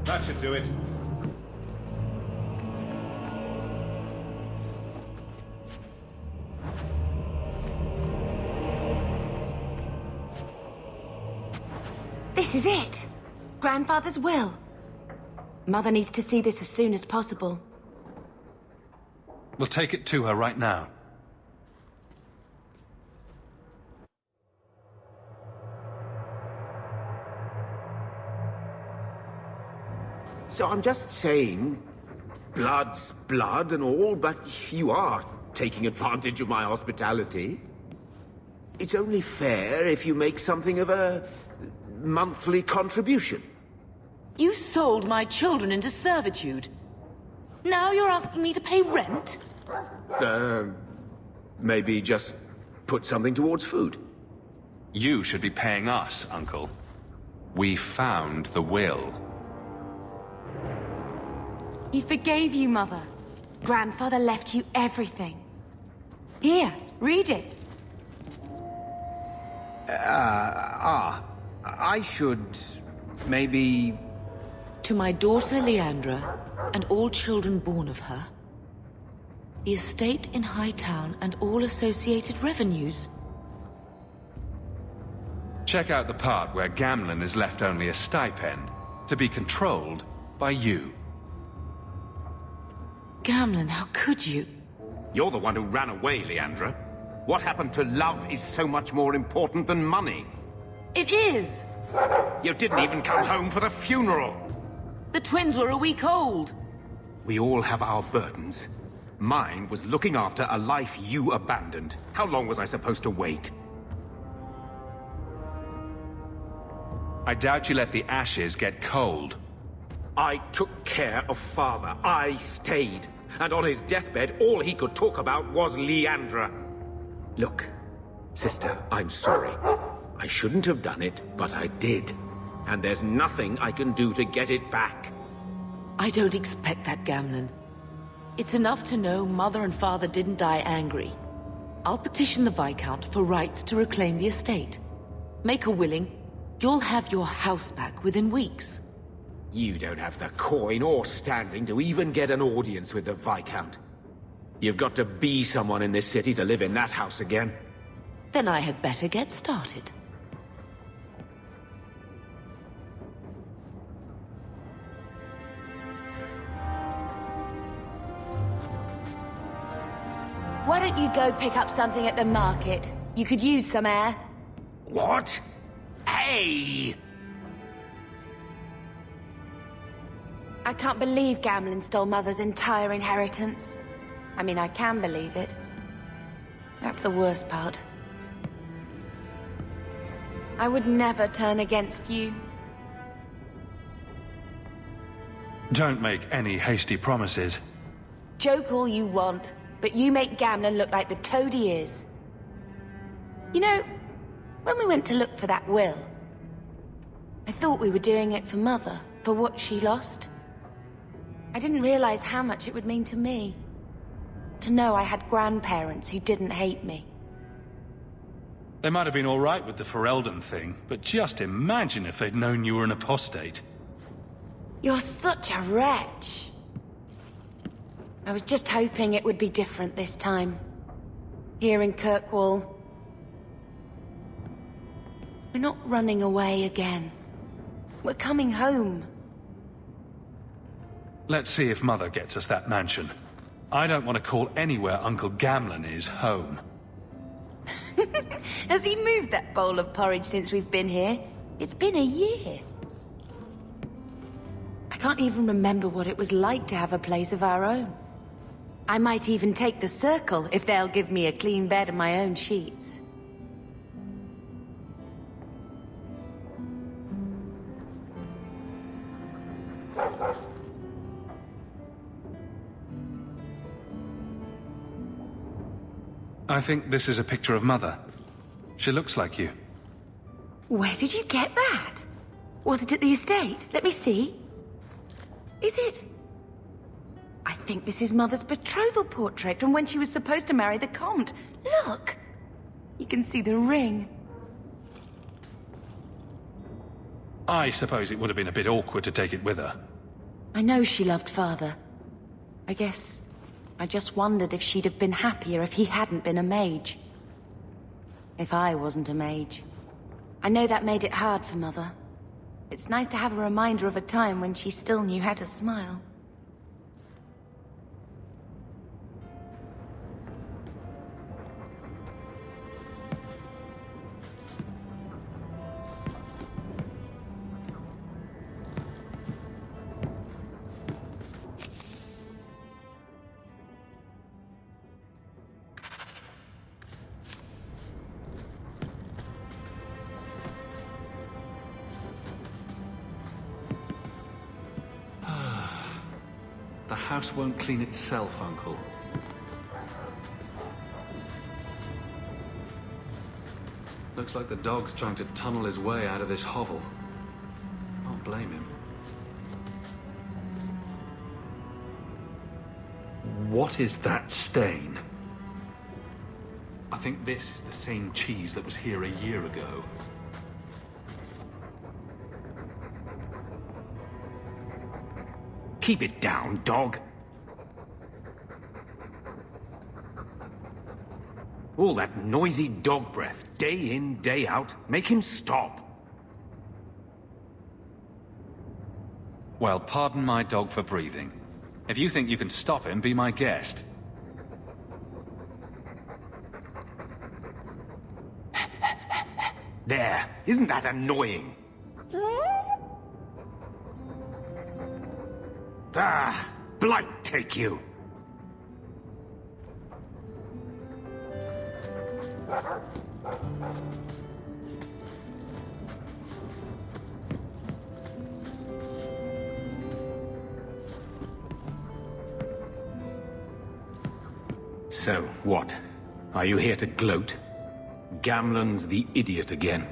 That should do it. This is it! Grandfather's will. Mother needs to see this as soon as possible. We'll take it to her right now. So I'm just saying, blood's blood and all, but you are taking advantage of my hospitality. It's only fair if you make something of a monthly contribution. You sold my children into servitude. Now you're asking me to pay rent? Maybe just put something towards food. You should be paying us, Uncle. We found the will. He forgave you, Mother. Grandfather left you everything. Here, read it. I should... maybe... To my daughter Leandra, and all children born of her, the estate in Hightown and all associated revenues. Check out the part where Gamlen is left only a stipend, to be controlled by you. Gamlen, how could you? You're the one who ran away, Leandra. What happened to love is so much more important than money. It is! You didn't even come home for the funeral. The twins were a week old. We all have our burdens. Mine was looking after a life you abandoned. How long was I supposed to wait? I doubt you let the ashes get cold. I took care of Father. I stayed. And on his deathbed, all he could talk about was Leandra. Look, sister, I'm sorry. I shouldn't have done it, but I did. And there's nothing I can do to get it back. I don't expect that, Gamlen. It's enough to know Mother and Father didn't die angry. I'll petition the Viscount for rights to reclaim the estate. Make her willing, you'll have your house back within weeks. You don't have the coin or standing to even get an audience with the Viscount. You've got to be someone in this city to live in that house again. Then I had better get started. Why don't you go pick up something at the market? You could use some air. What? Hey! I can't believe Gamlen stole Mother's entire inheritance. I mean, I can believe it. That's the worst part. I would never turn against you. Don't make any hasty promises. Joke all you want, but you make Gamlen look like the toad he is. You know, when we went to look for that will, I thought we were doing it for Mother, for what she lost. I didn't realize how much it would mean to me. To know I had grandparents who didn't hate me. They might have been all right with the Ferelden thing, but just imagine if they'd known you were an apostate. You're such a wretch. I was just hoping it would be different this time. Here in Kirkwall. We're not running away again. We're coming home. Let's see if Mother gets us that mansion. I don't want to call anywhere Uncle Gamlen is home. Has he moved that bowl of porridge since we've been here? It's been a year. I can't even remember what it was like to have a place of our own. I might even take the circle if they'll give me a clean bed and my own sheets. I think this is a picture of Mother. She looks like you. Where did you get that? Was it at the estate? Let me see. Is it? I think this is Mother's betrothal portrait from when she was supposed to marry the Comte. Look! You can see the ring. I suppose it would have been a bit awkward to take it with her. I know she loved Father. I guess I just wondered if she'd have been happier if he hadn't been a mage. If I wasn't a mage. I know that made it hard for Mother. It's nice to have a reminder of a time when she still knew how to smile. The house won't clean itself, Uncle. Looks like the dog's trying to tunnel his way out of this hovel. Can't blame him. What is that stain? I think this is the same cheese that was here a year ago. Keep it down, dog. All that noisy dog breath, day in, day out. Make him stop. Well, pardon my dog for breathing. If you think you can stop him, be my guest. There. Isn't that annoying? Ah, blight take you. So, what? Are you here to gloat? Gamlen's the idiot again.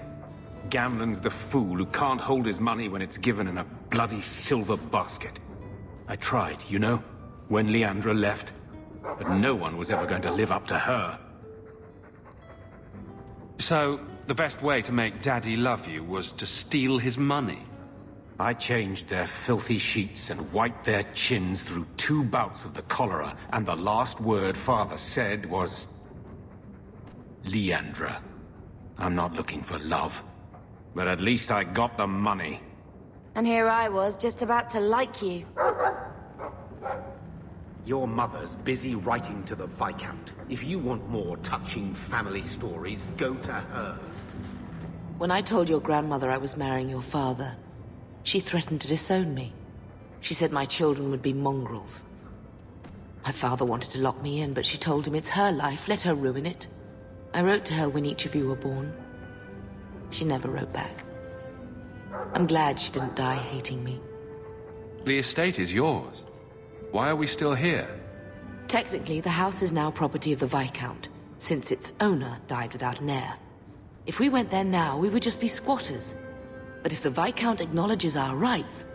Gamlen's the fool who can't hold his money when it's given in a bloody silver basket. I tried, you know, when Leandra left. But no one was ever going to live up to her. So, the best way to make Daddy love you was to steal his money? I changed their filthy sheets and wiped their chins through 2 bouts of the cholera, and the last word Father said was... Leandra. I'm not looking for love. But at least I got the money. And here I was, just about to like you. Your mother's busy writing to the Viscount. If you want more touching family stories, go to her. When I told your grandmother I was marrying your father, she threatened to disown me. She said my children would be mongrels. My father wanted to lock me in, but she told him it's her life, let her ruin it. I wrote to her when each of you were born. She never wrote back. I'm glad she didn't die hating me. The estate is yours. Why are we still here? Technically, the house is now property of the Viscount, since its owner died without an heir. If we went there now, we would just be squatters. But if the Viscount acknowledges our rights,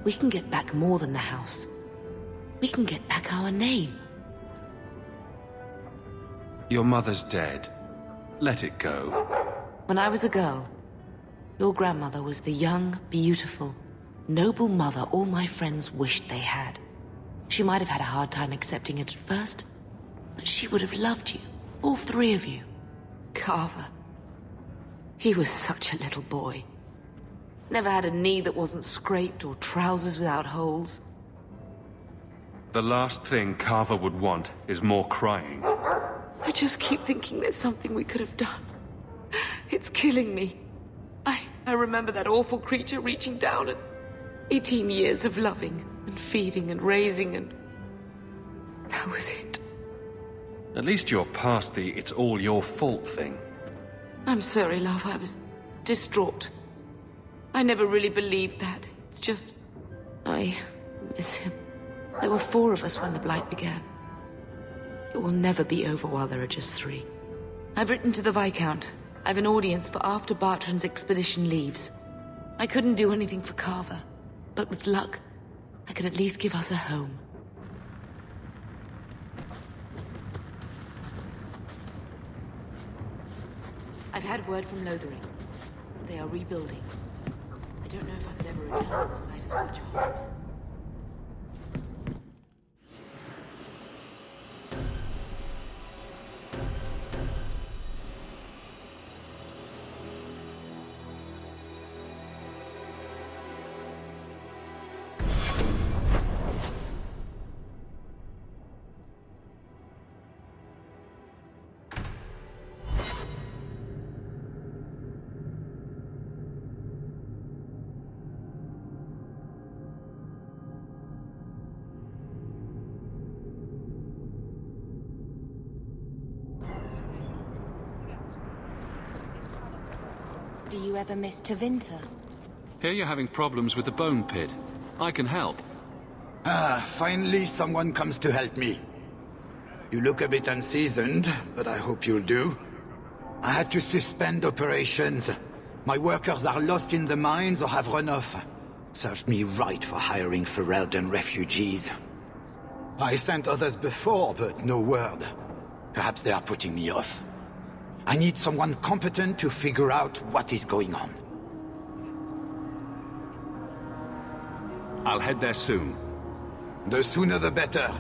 we can get back more than the house. We can get back our name. Your mother's dead. Let it go. When I was a girl, your grandmother was the young, beautiful, noble mother all my friends wished they had. She might have had a hard time accepting it at first, but she would have loved you, all 3 of you. Carver. He was such a little boy. Never had a knee that wasn't scraped or trousers without holes. The last thing Carver would want is more crying. I just keep thinking there's something we could have done. It's killing me. I remember that awful creature reaching down and 18 years of loving and feeding and raising, and that was it. At least you're past the it's all your fault thing. I'm sorry, love. I was distraught. I never really believed that. It's just... I miss him. There were 4 of us when the Blight began. It will never be over while there are just 3. I've written to the Viscount. I've an audience for after Bartrand's expedition leaves. I couldn't do anything for Carver, but with luck, I could at least give us a home. I've had word from Lothering. They are rebuilding. I don't know if I could ever return to the site of such horrors. do you ever miss Tevinter? Here you're having problems with the bone pit. I can help. Finally someone comes to help me. You look a bit unseasoned, but I hope you'll do. I had to suspend operations. My workers are lost in the mines or have run off. Served me right for hiring Ferelden refugees. I sent others before, but no word. Perhaps they are putting me off. I need someone competent to figure out what is going on. I'll head there soon. The sooner the better.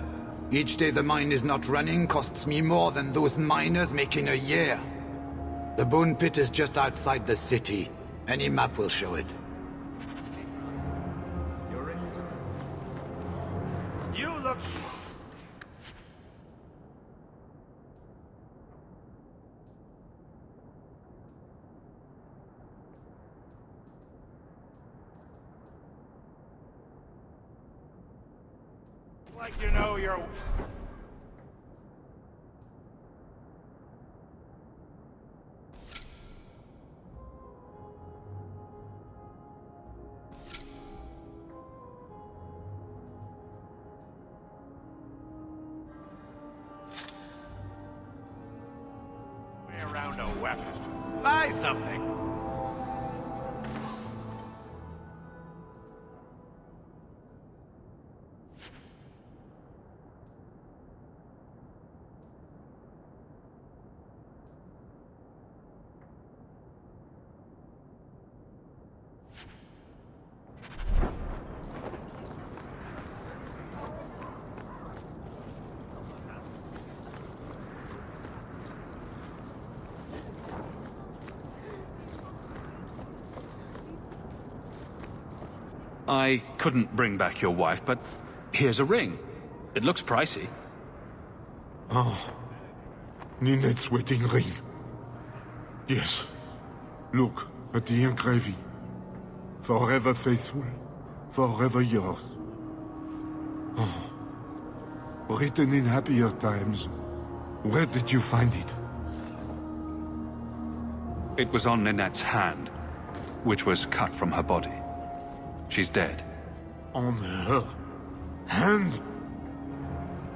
Each day the mine is not running costs me more than those miners make in a year. The bone pit is just outside the city. Any map will show it. You look... like you know you're... around a weapon. Buy something. I couldn't bring back your wife, but here's a ring. It looks pricey. Oh, Ninette's wedding ring. Yes. Look at the engraving. Forever faithful, forever yours. Oh. Written in happier times. Where did you find it? It was on Ninette's hand, which was cut from her body. She's dead. On her hand?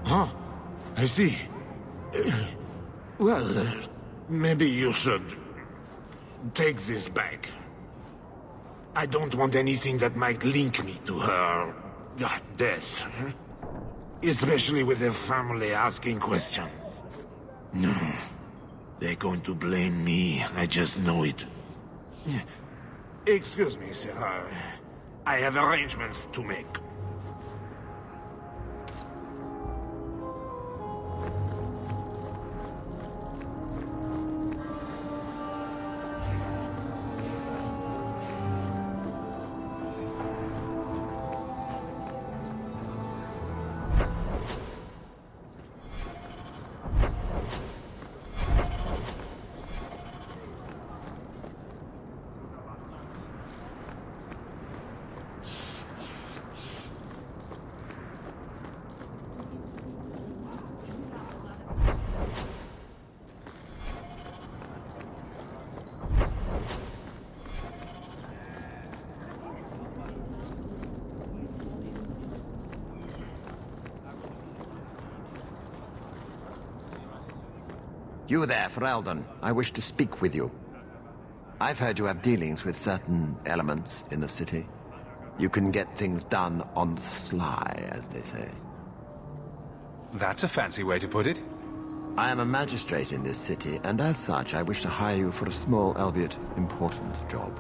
Huh, I see. Well, maybe you should take this back. I don't want anything that might link me to her death. Especially with her family asking questions. No, they're going to blame me. I just know it. Excuse me, sir. I have arrangements to make. You there, Ferelden. I wish to speak with you. I've heard you have dealings with certain elements in the city. You can get things done on the sly, as they say. That's a fancy way to put it. I am a magistrate in this city, and as such, I wish to hire you for a small, albeit important, job.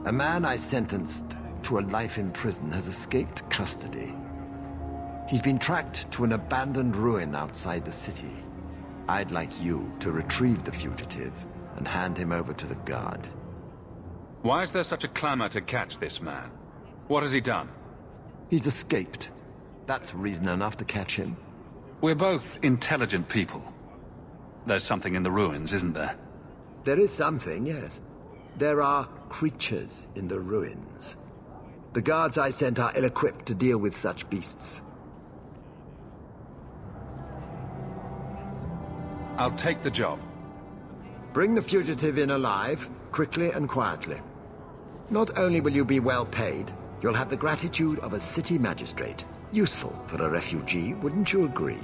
A man I sentenced to a life in prison has escaped custody. He's been tracked to an abandoned ruin outside the city. I'd like you to retrieve the fugitive and hand him over to the guard. Why is there such a clamor to catch this man? What has he done? He's escaped. That's reason enough to catch him. We're both intelligent people. There's something in the ruins, isn't there? There is something, yes. There are creatures in the ruins. The guards I sent are ill-equipped to deal with such beasts. I'll take the job. Bring the fugitive in alive, quickly and quietly. Not only will you be well paid, you'll have the gratitude of a city magistrate. Useful for a refugee, wouldn't you agree?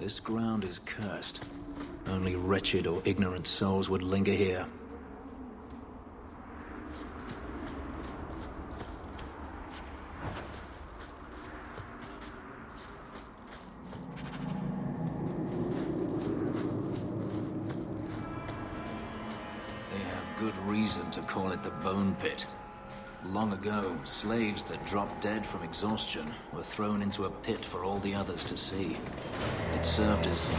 This ground is cursed. Only wretched or ignorant souls would linger here. They have good reason to call it the Bone Pit. Long ago, slaves that dropped dead from exhaustion were thrown into a pit for all the others to see. It served as...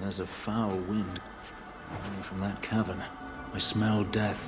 There's a foul wind coming from that cavern. I smell death.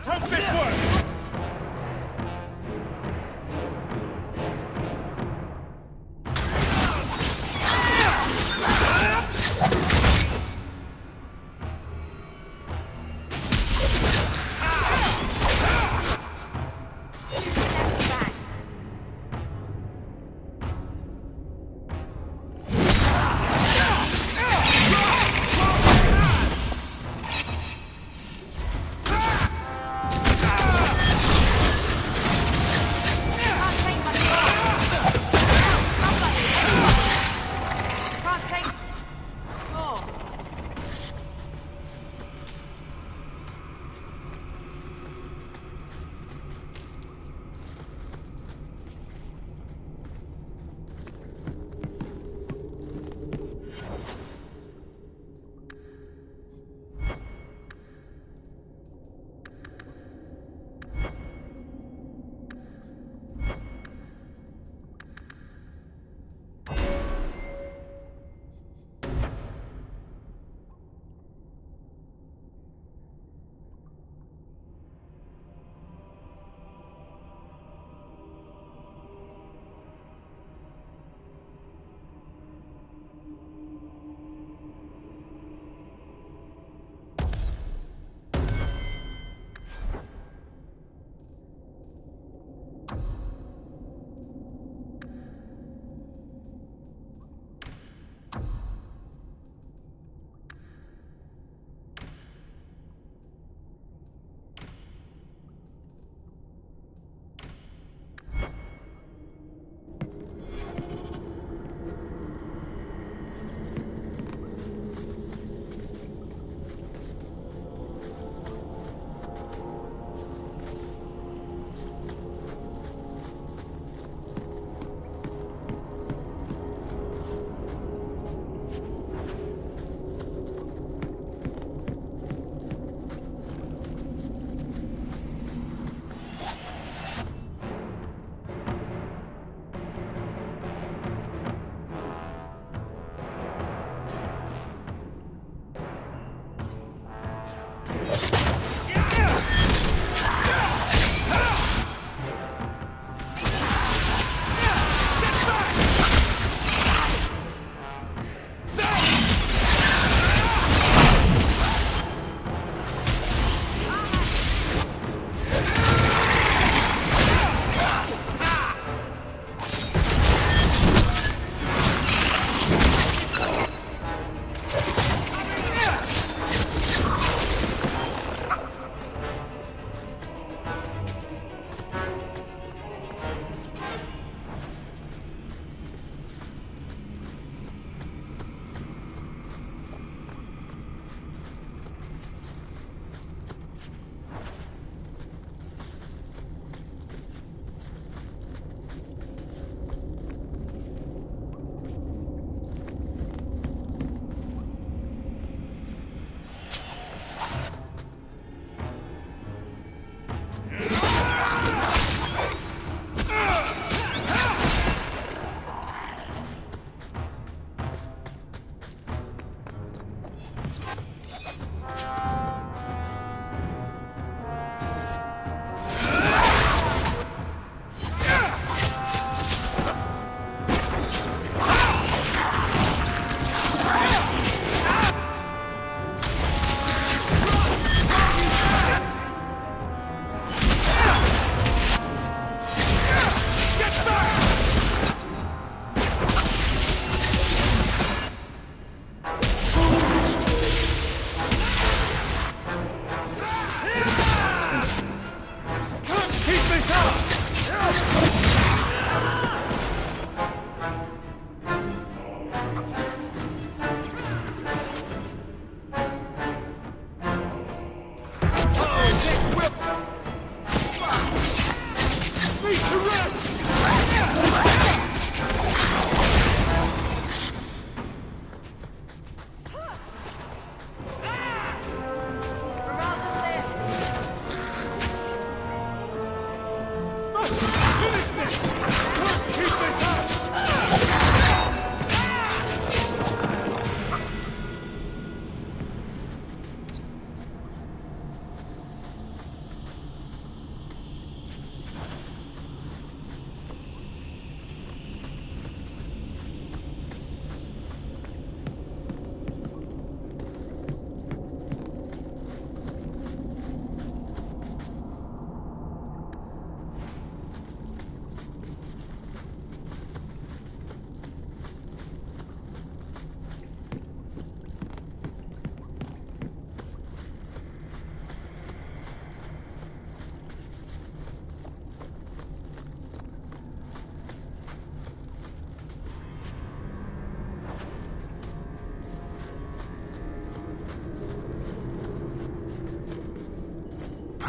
Let's hope this works!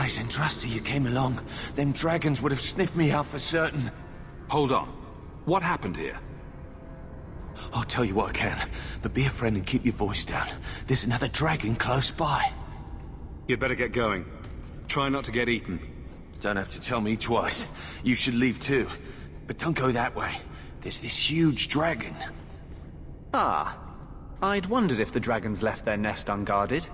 nice and trusty you came along. Them dragons would have sniffed me out for certain. Hold on. What happened here? I'll tell you what I can, but be a friend and keep your voice down. There's another dragon close by. You'd better get going. Try not to get eaten. Don't have to tell me twice. You should leave too. But don't go that way. There's this huge dragon. Ah. I'd wondered if the dragons left their nest unguarded.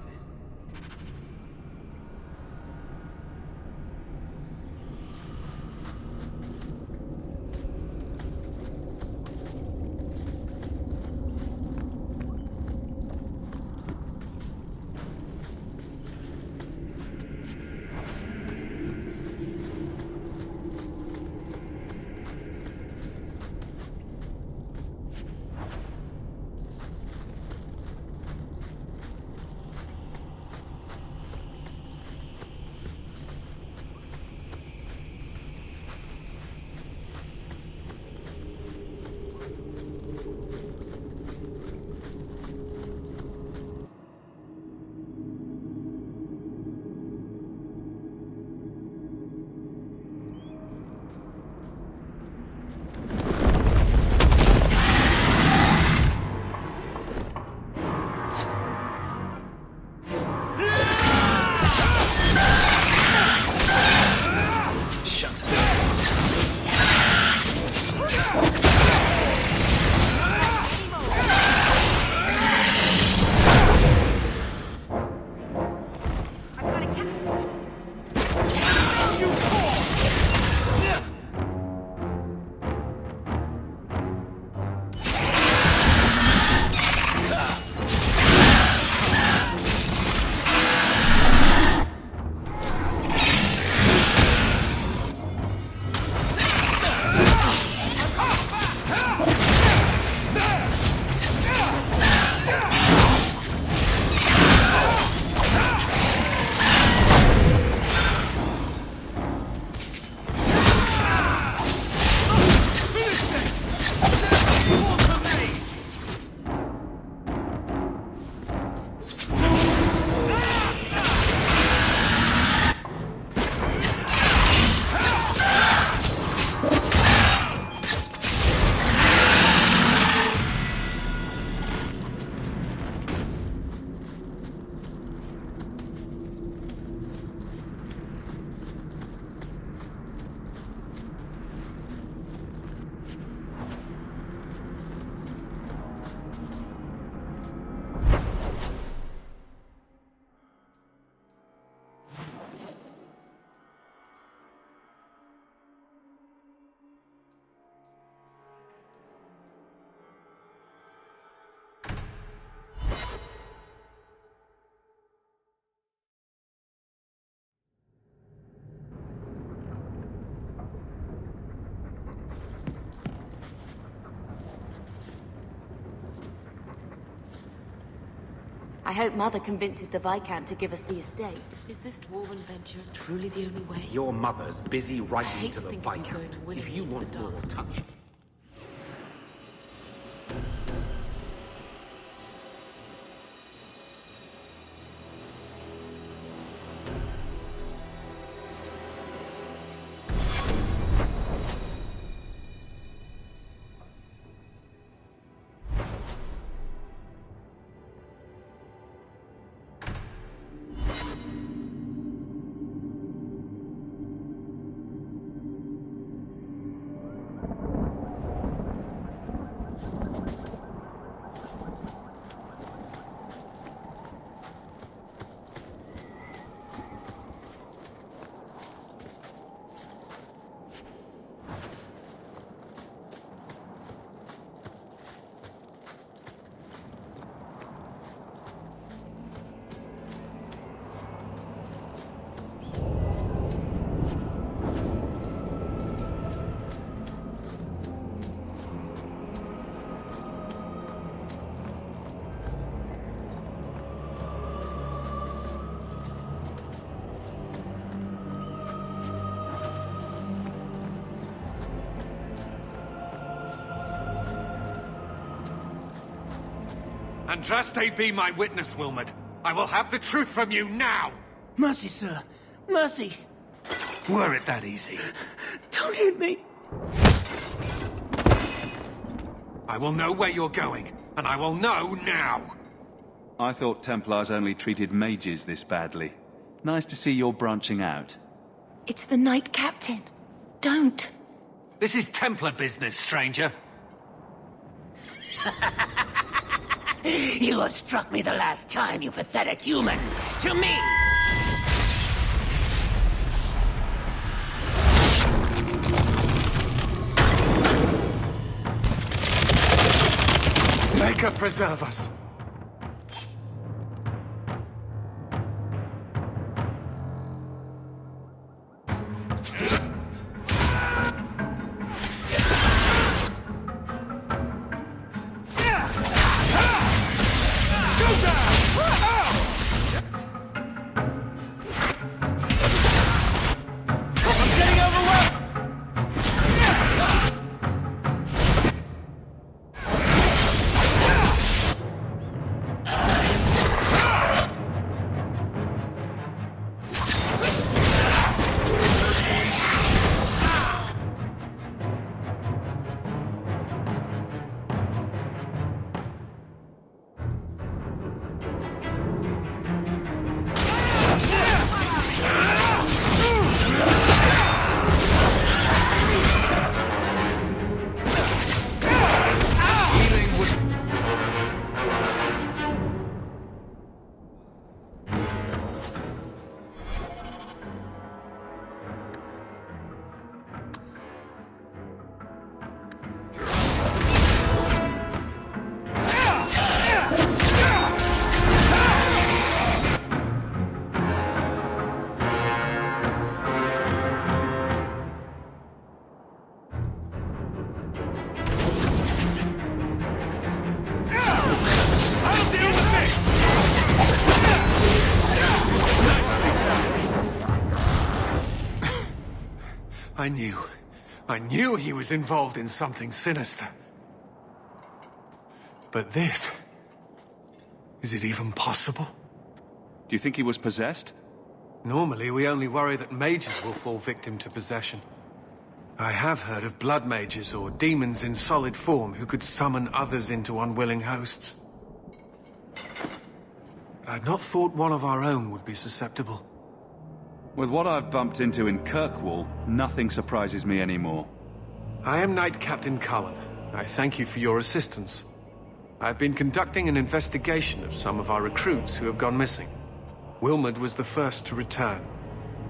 I hope Mother convinces the Viscount to give us the estate. Is this dwarven venture truly the only way? Your mother's busy I writing hate to the thinking of going Viscount. willingly If you into want the more dark. touch... Andraste be my witness, Wilmot. I will have the truth from you now! Mercy, sir. Mercy! Were it that easy? Don't hit me! I will know where you're going, and I will know now! I thought Templars only treated mages this badly. Nice to see you're branching out. It's the Knight Captain. Don't. This is Templar business, stranger. You have struck me the last time, you pathetic human! To me! Maker preserve us! I knew he was involved in something sinister. But this... is it even possible? Do you think he was possessed? Normally, we only worry that mages will fall victim to possession. I have heard of blood mages or demons in solid form who could summon others into unwilling hosts. But I'd not thought one of our own would be susceptible. With what I've bumped into in Kirkwall, nothing surprises me anymore. I am Knight Captain Cullen. I thank you for your assistance. I've been conducting an investigation of some of our recruits who have gone missing. Wilmot was the first to return.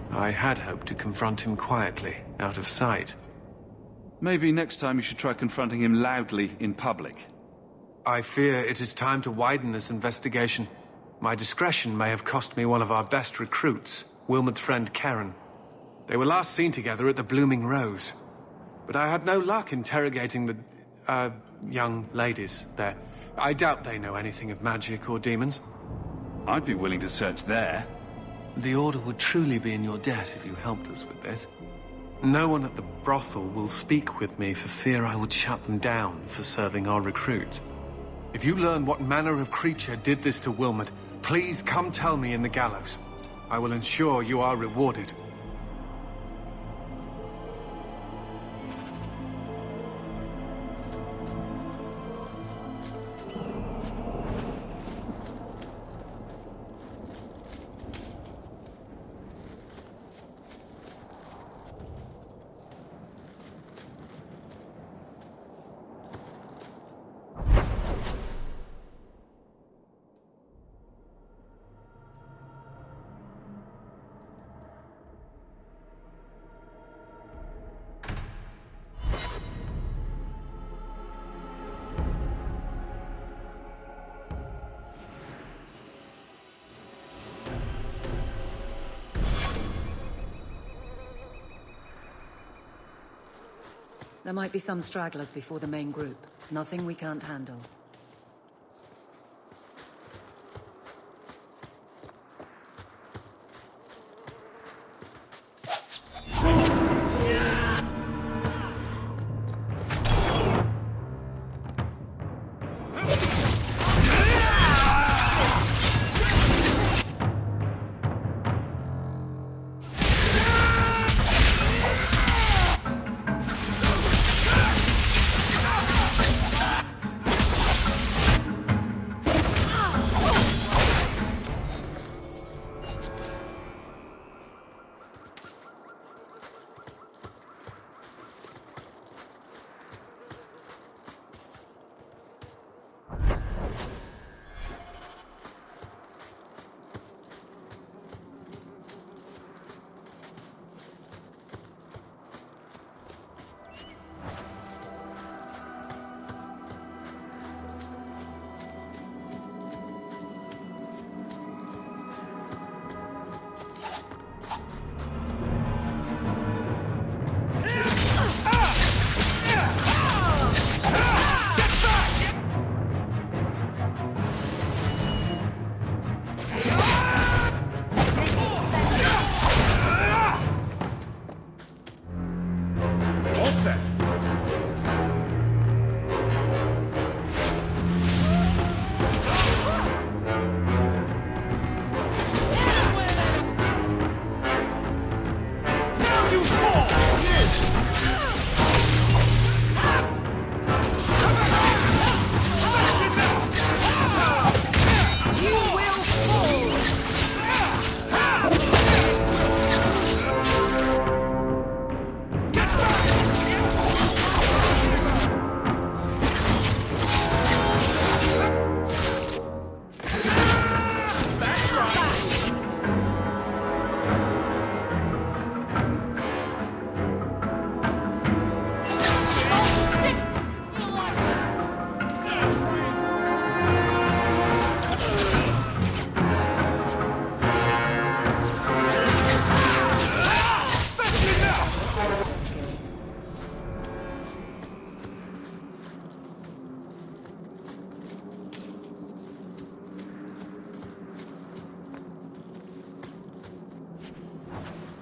I had hoped to confront him quietly, out of sight. Maybe next time you should try confronting him loudly in public. I fear it is time to widen this investigation. My discretion may have cost me one of our best recruits, Wilmot's friend Karen. They were last seen together at the Blooming Rose. But I had no luck interrogating the, young ladies there. I doubt they know anything of magic or demons. I'd be willing to search there. The Order would truly be in your debt if you helped us with this. No one at the brothel will speak with me for fear I would shut them down for serving our recruits. If you learn what manner of creature did this to Wilmot, please come tell me in the gallows. I will ensure you are rewarded. There might be some stragglers before the main group. Nothing we can't handle.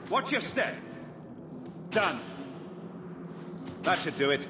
Watch your step. Done. That should do it.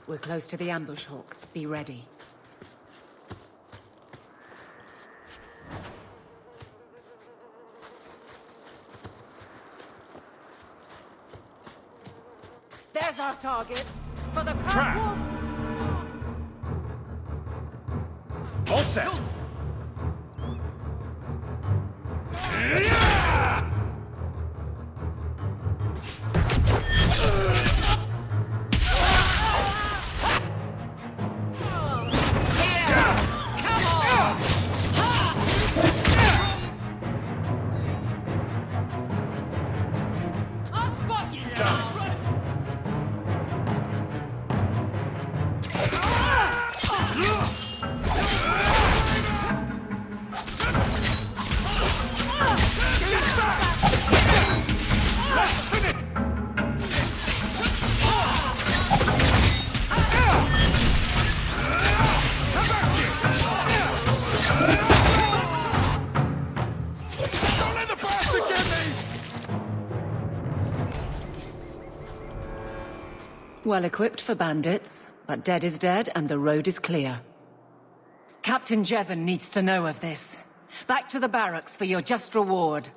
We're close to the ambush hawk. Be ready. There's our targets. For the Trap! All set! Well equipped for bandits, but dead is dead and the road is clear. Captain Jevon needs to know of this. Back to the barracks for your just reward.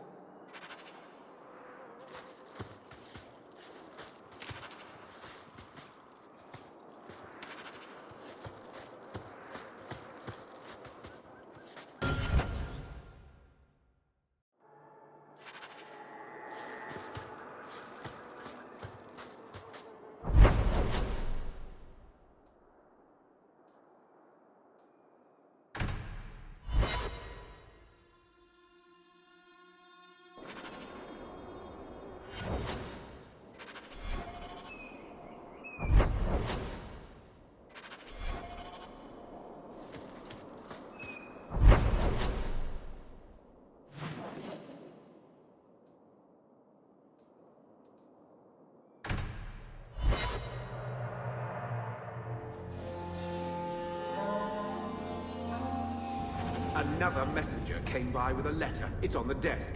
Another messenger came by with a letter. It's on the desk.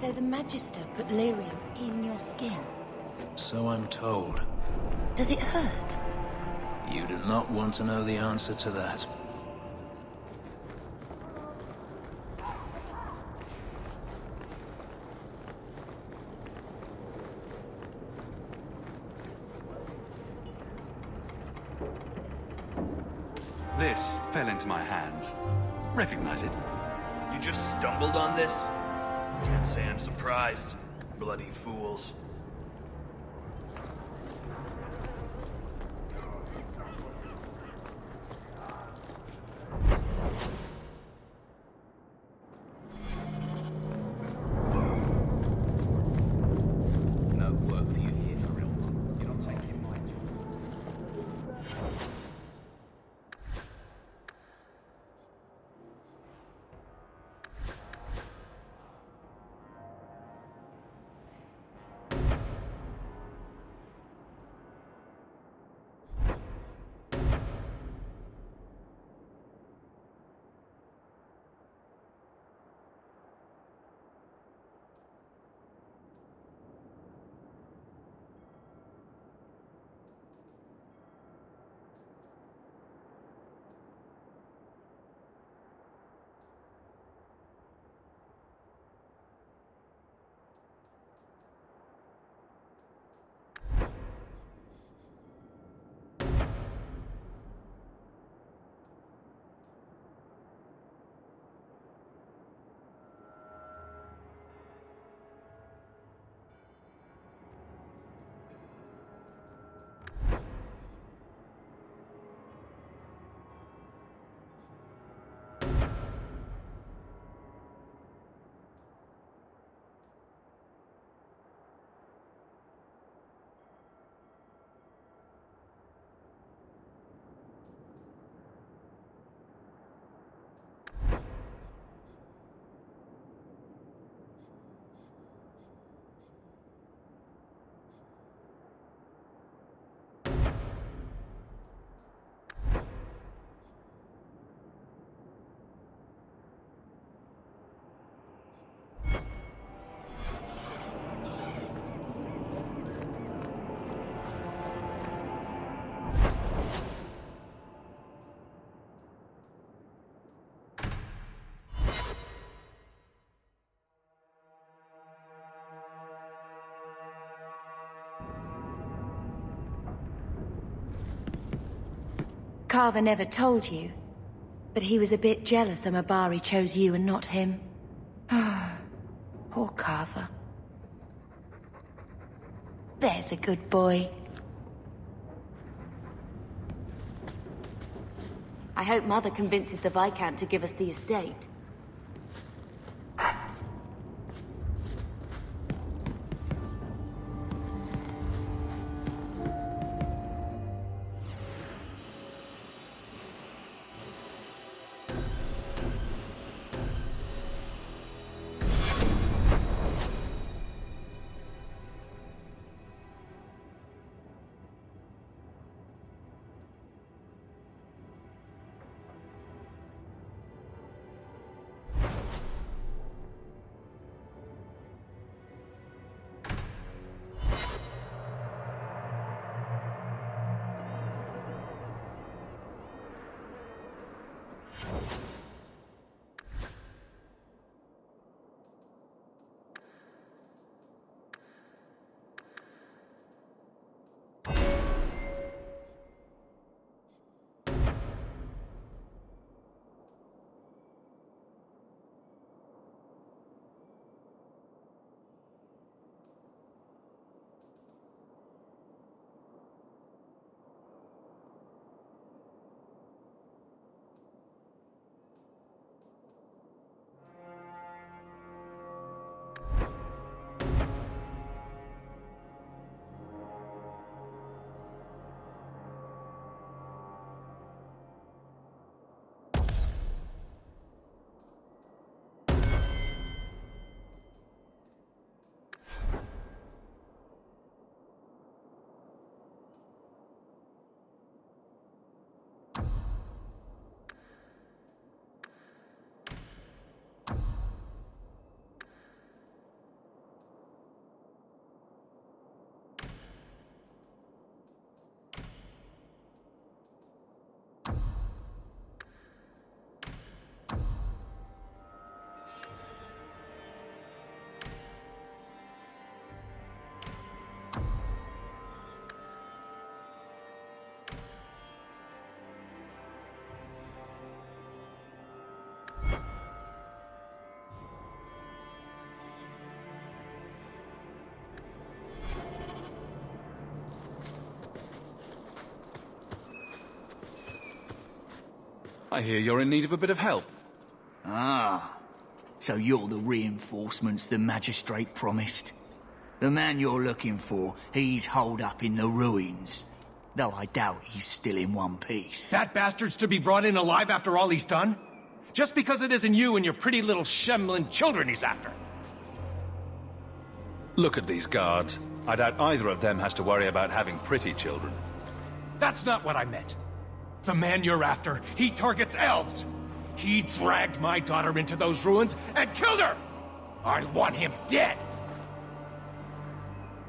So the Magister put lyrium in your skin. So I'm told. Does it hurt? You do not want to know the answer to that. This fell into my hands. Recognize it? You just stumbled on this? Can't say I'm surprised. Bloody fools. Carver never told you, but he was a bit jealous Amabari chose you and not him. Poor Carver. There's a good boy. I hope Mother convinces the Viscount to give us the estate. I hear you're in need of a bit of help. Ah, so you're the reinforcements the magistrate promised. The man you're looking for, he's holed up in the ruins. Though I doubt he's still in one piece. That bastard's to be brought in alive after all he's done? Just because it isn't you and your pretty little shemlin children he's after. Look at these guards. I doubt either of them has to worry about having pretty children. That's not what I meant. The man you're after, he targets elves. He dragged my daughter into those ruins and killed her! I want him dead!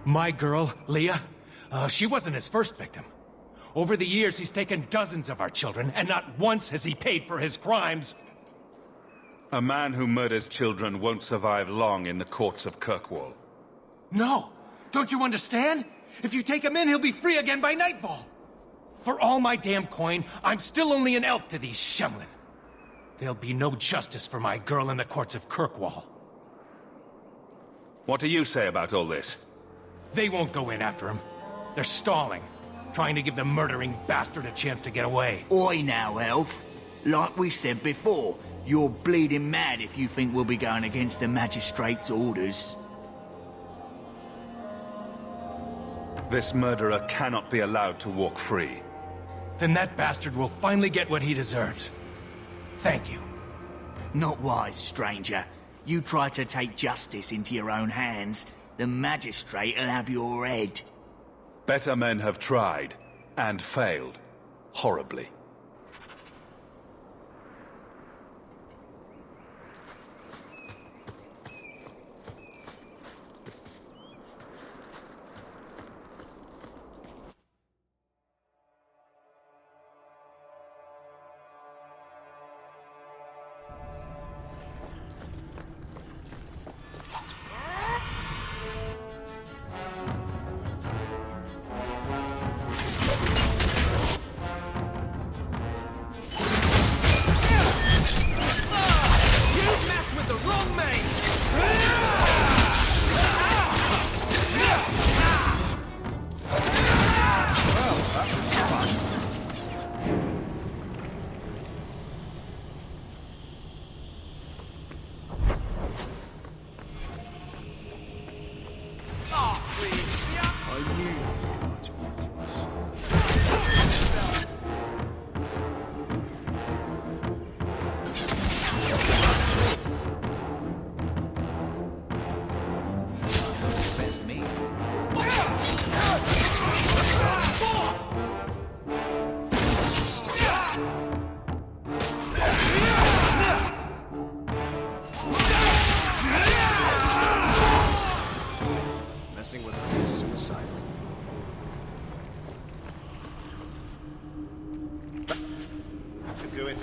My girl, Leah, she wasn't his first victim. Over the years, he's taken dozens of our children, and not once has he paid for his crimes. A man who murders children won't survive long in the courts of Kirkwall. No! Don't you understand? If you take him in, he'll be free again by nightfall. For all my damn coin, I'm still only an elf to these shemlin. There'll be no justice for my girl in the courts of Kirkwall. What do you say about all this? They won't go in after him. They're stalling, trying to give the murdering bastard a chance to get away. Oi now, elf. Like we said before, you're bleeding mad if you think we'll be going against the magistrate's orders. This murderer cannot be allowed to walk free. Then that bastard will finally get what he deserves. Thank you. Not wise, stranger. You try to take justice into your own hands, the magistrate'll have your head. Better men have tried, and failed, horribly. I knew you was much us. Best me. Messing with us is suicidal. That should do it.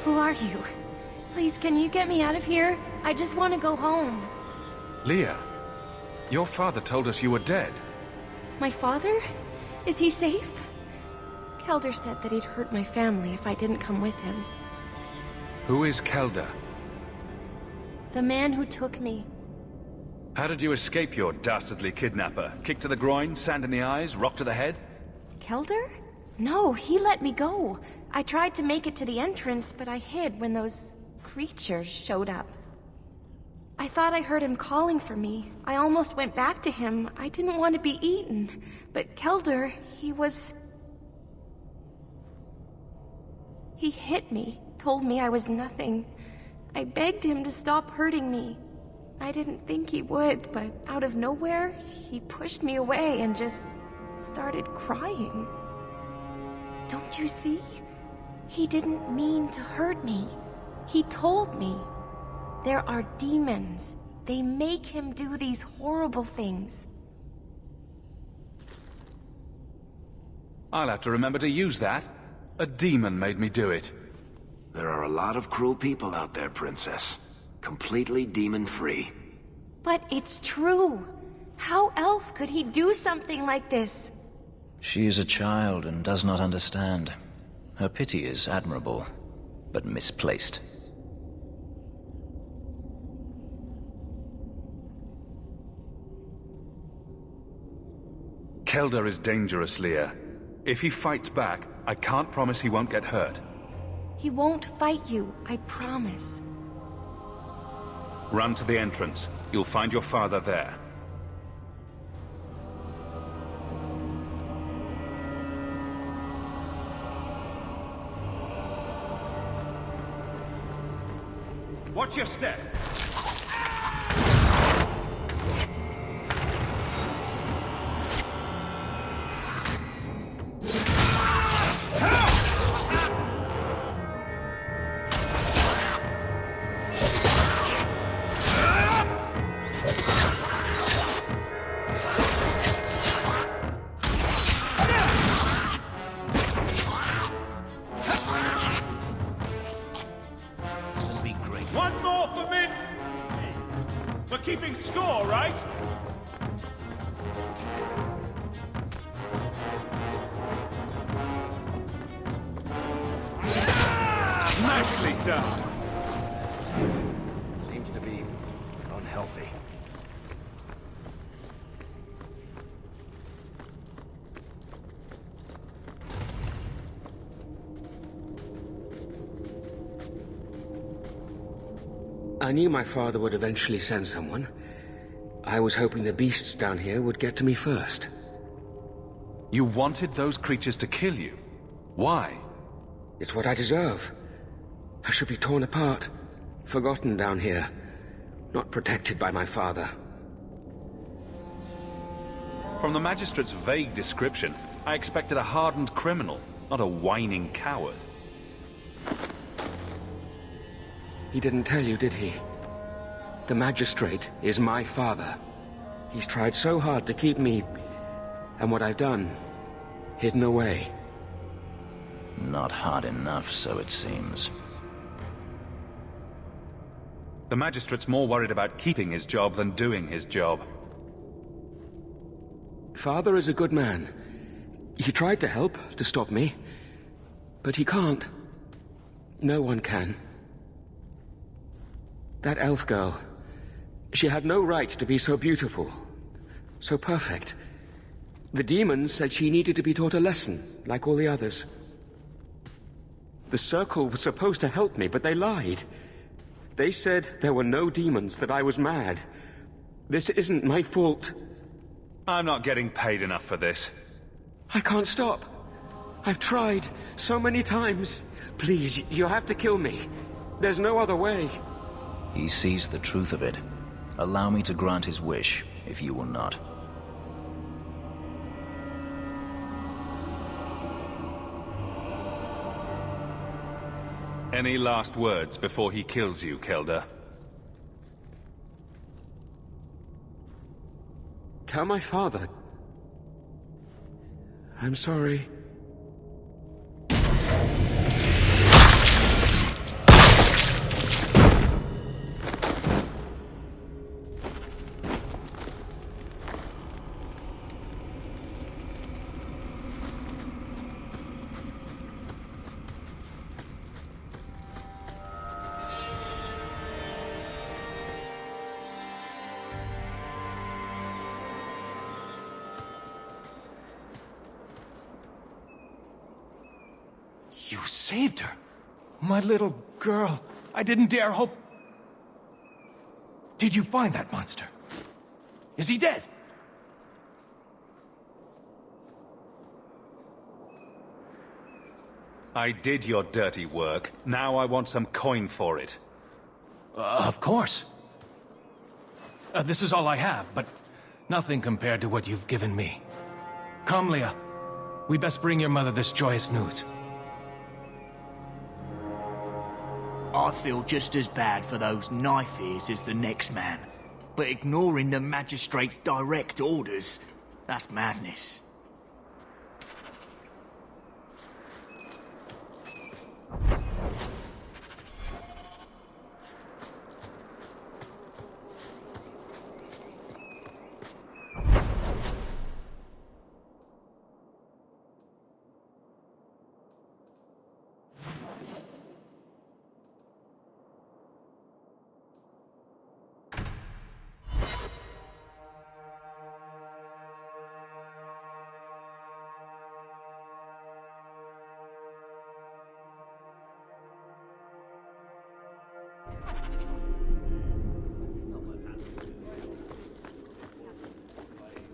Who are you? Please, can you get me out of here? I just want to go home. Leah, your father told us you were dead. My father? Is he safe? Kelder said that he'd hurt my family if I didn't come with him. Who is Kelder? The man who took me. How did you escape your dastardly kidnapper? Kick to the groin, sand in the eyes, rock to the head? Kelder? No, he let me go. I tried to make it to the entrance, but I hid when those creatures showed up. I thought I heard him calling for me. I almost went back to him. I didn't want to be eaten. But Kelder, he hit me, told me I was nothing. I begged him to stop hurting me. I didn't think he would, but out of nowhere, he pushed me away and just started crying. Don't you see? He didn't mean to hurt me. He told me. There are demons. They make him do these horrible things. I'll have to remember to use that. A demon made me do it. There are a lot of cruel people out there, Princess. Completely demon-free. But it's true. How else could he do something like this? She is a child and does not understand. Her pity is admirable, but misplaced. Kelder is dangerous, Leah. If he fights back, I can't promise he won't get hurt. He won't fight you, I promise. Run to the entrance. You'll find your father there. Watch your step. One more for me! We're keeping score, right? Nicely done! Seems to be unhealthy. I knew my father would eventually send someone. I was hoping the beasts down here would get to me first. You wanted those creatures to kill you? Why? It's what I deserve. I should be torn apart, forgotten down here, not protected by my father. From the Magistrate's vague description, I expected a hardened criminal, not a whining coward. He didn't tell you, did he? The Magistrate is my father. He's tried so hard to keep me, and what I've done, hidden away. Not hard enough, so it seems. The Magistrate's more worried about keeping his job than doing his job. Father is a good man. He tried to help, to stop me. But he can't. No one can. That elf girl, she had no right to be so beautiful, so perfect. The demons said she needed to be taught a lesson, like all the others. The Circle was supposed to help me, but they lied. They said there were no demons, that I was mad. This isn't my fault. I'm not getting paid enough for this. I can't stop. I've tried so many times. Please, you have to kill me. There's no other way. He sees the truth of it. Allow me to grant his wish, if you will not. Any last words before he kills you, Kelder? Tell my father. I'm sorry. You saved her. My little girl. I didn't dare hope... Did you find that monster? Is he dead? I did your dirty work. Now I want some coin for it. Of course. This is all I have, but nothing compared to what you've given me. Come, Leah. We best bring your mother this joyous news. I feel just as bad for those knife ears as the next man. but ignoring the magistrate's direct orders, that's madness.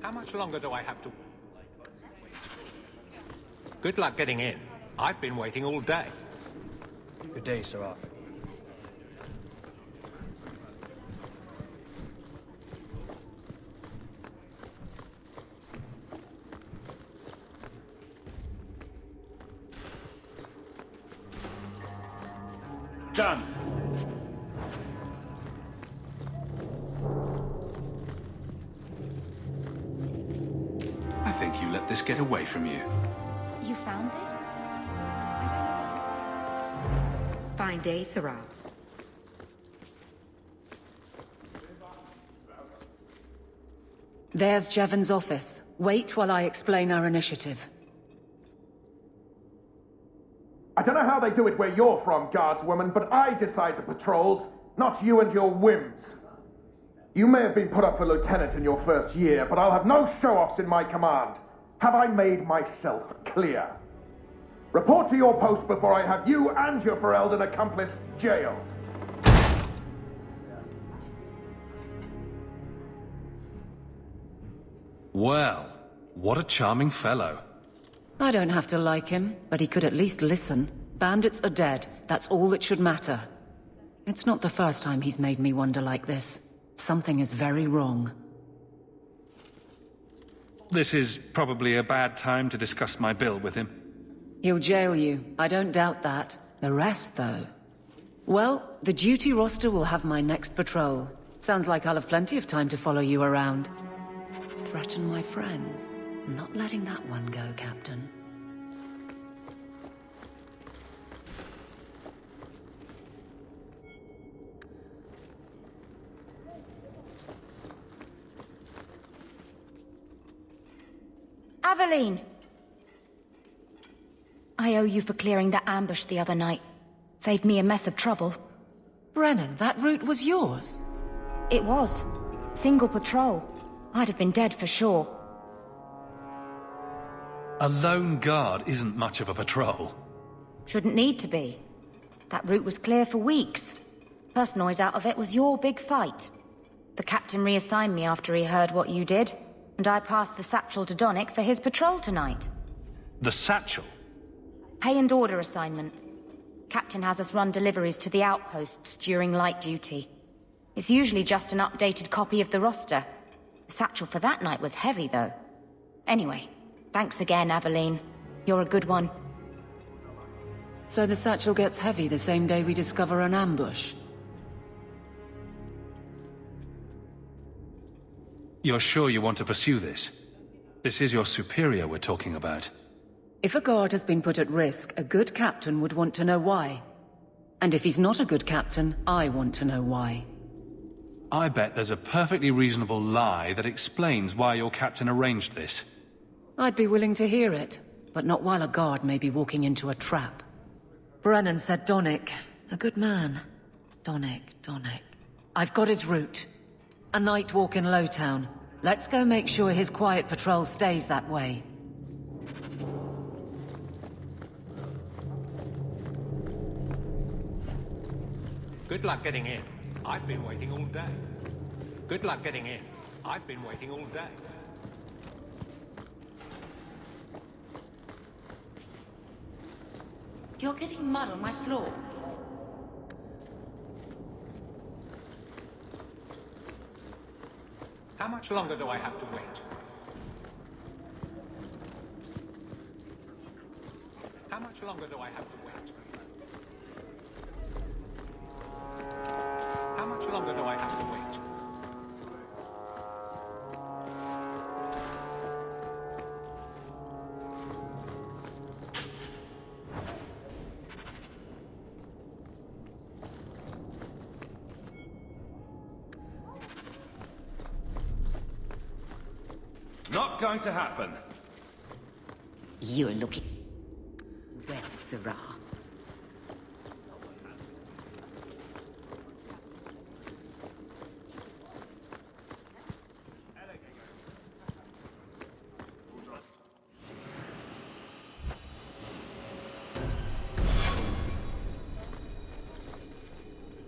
How much longer do I have to... Good luck getting in. I've been waiting all day. Good day, Sirrah. Done. I think you let this get away from you. You found this? I don't know what to say. Fine day, Sirrah. There's Jevon's office. Wait while I explain our initiative. I don't know how they do it where you're from, guardswoman, but I decide the patrols, not you and your whims. You may have been put up for lieutenant in your first year, but I'll have no show-offs in my command. Have I made myself clear? Report to your post before I have you and your Ferelden accomplice jailed. Well, what a charming fellow. I don't have to like him, but he could at least listen. Bandits are dead. That's all that should matter. It's not the first time he's made me wonder like this. Something is very wrong. This is probably a bad time to discuss my bill with him. He'll jail you. I don't doubt that. The rest, though... Well, the duty roster will have my next patrol. Sounds like I'll have plenty of time to follow you around. Threaten my friends. I'm not letting that one go, Captain. Aveline! I owe you for clearing that ambush the other night. Saved me a mess of trouble. Brennan, that route was yours? It was. Single patrol. I'd have been dead for sure. A lone guard isn't much of a patrol. Shouldn't need to be. That route was clear for weeks. First noise out of it was your big fight. The captain reassigned me after he heard what you did, and I passed the satchel to Donnick for his patrol tonight. The satchel? Pay and order assignments. Captain has us run deliveries to the outposts during light duty. It's usually just an updated copy of the roster. The satchel for that night was heavy, though. Anyway, thanks again, Aveline. You're a good one. So the satchel gets heavy the same day we discover an ambush? You're sure you want to pursue this? This is your superior we're talking about. If a guard has been put at risk, a good captain would want to know why. And if he's not a good captain, I want to know why. I bet there's a perfectly reasonable lie that explains why your captain arranged this. I'd be willing to hear it, but not while a guard may be walking into a trap. Brennan said Donnick. A good man. Donnick. I've got his route. A night walk in Lowtown. Let's go make sure his quiet patrol stays that way. Good luck getting in. I've been waiting all day. Good luck getting in. I've been waiting all day. You're getting mud on my floor. How much longer do I have to wait? How much longer do I have to wait? How much longer do I have to wait? not going to happen. You're looking... well, Sirrah.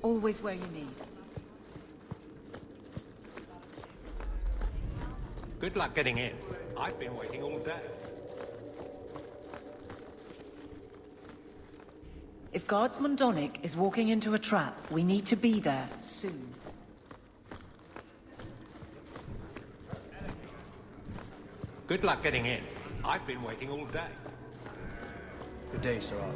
Always where you need. Good luck getting in. I've been waiting all day. If Guardsman Donick is walking into a trap, we need to be there soon. Good luck getting in. I've been waiting all day. Good day, Sirrah.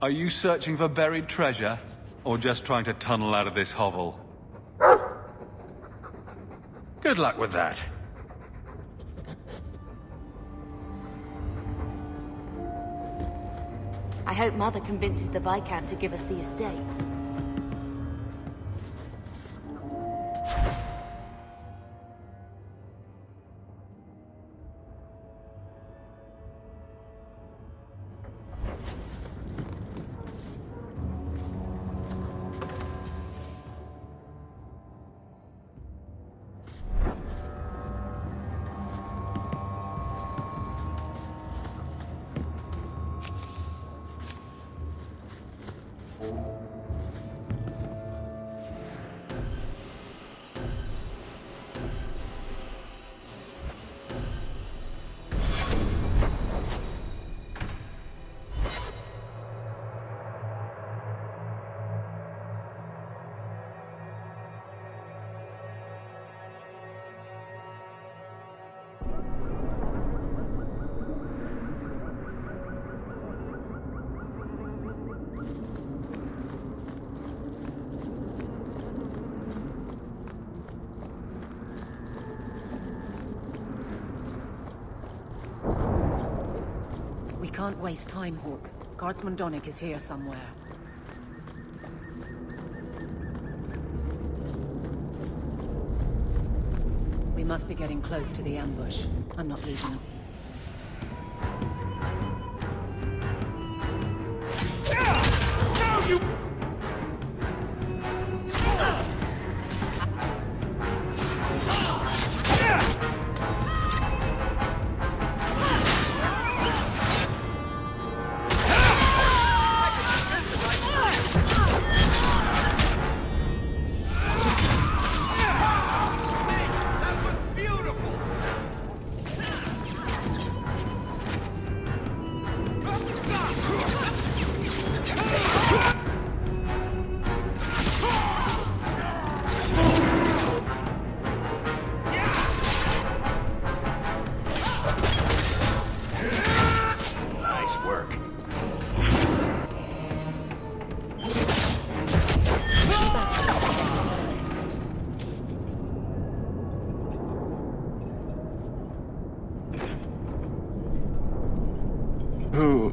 Are you searching for buried treasure, or just trying to tunnel out of this hovel? Good luck with that. I hope Mother convinces the Viscount to give us the estate. We can't waste time, Hawk. Guardsman Donick is here somewhere. We must be getting close to the ambush. I'm not losing them. No, you... Who...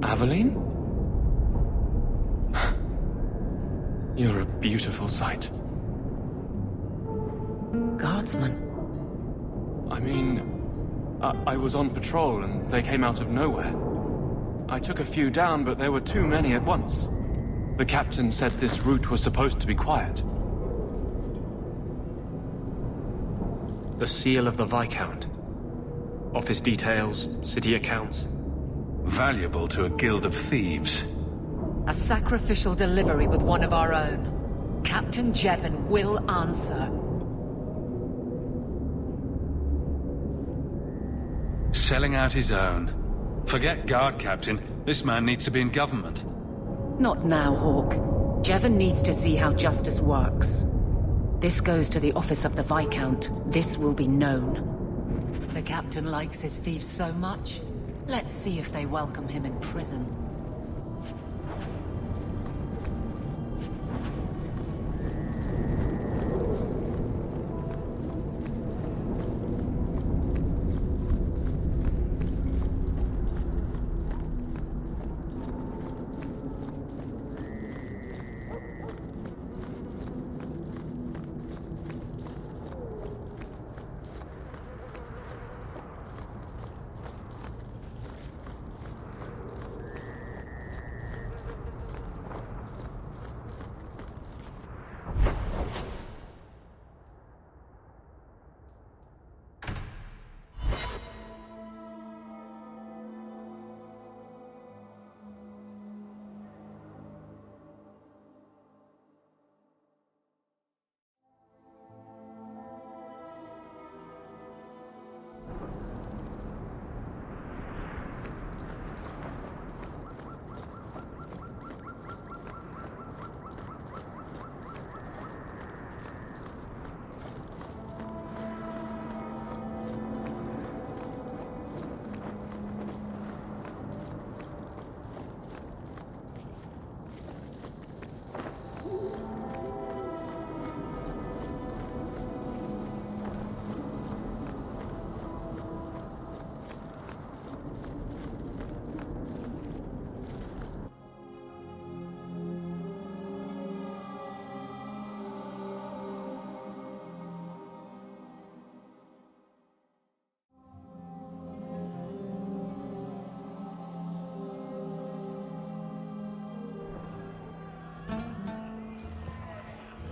Aveline? You're a beautiful sight. Guardsman? I mean... I was on patrol and they came out of nowhere. I took a few down, but there were too many at once. The captain said this route was supposed to be quiet. The seal of the Viscount. Office details, city accounts. Valuable to a guild of thieves. A sacrificial delivery with one of our own. Captain Jevon will answer. Selling out his own. Forget guard captain. This man needs to be in government. Not now, Hawk. Jevon needs to see how justice works. This goes to the office of the Viscount. This will be known. The captain likes his thieves so much. Let's see if they welcome him in prison.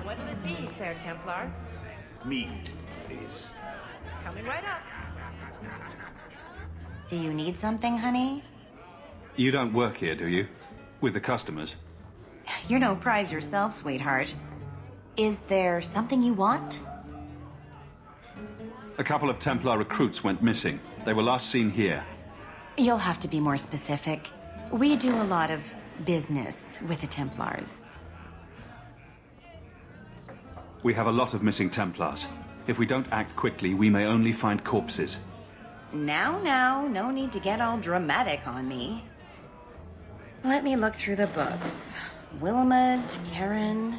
What'll it be, Sir Templar? Mead, please. Coming right up. Do you need something, honey? You don't work here, do you? With the customers? You're no prize yourself, sweetheart. Is there something you want? A couple of Templar recruits went missing. They were last seen here. You'll have to be more specific. We do a lot of business with the Templars. We have a lot of missing Templars. If we don't act quickly, we may only find corpses. Now, no need to get all dramatic on me. Let me look through the books. Wilmot, Karen...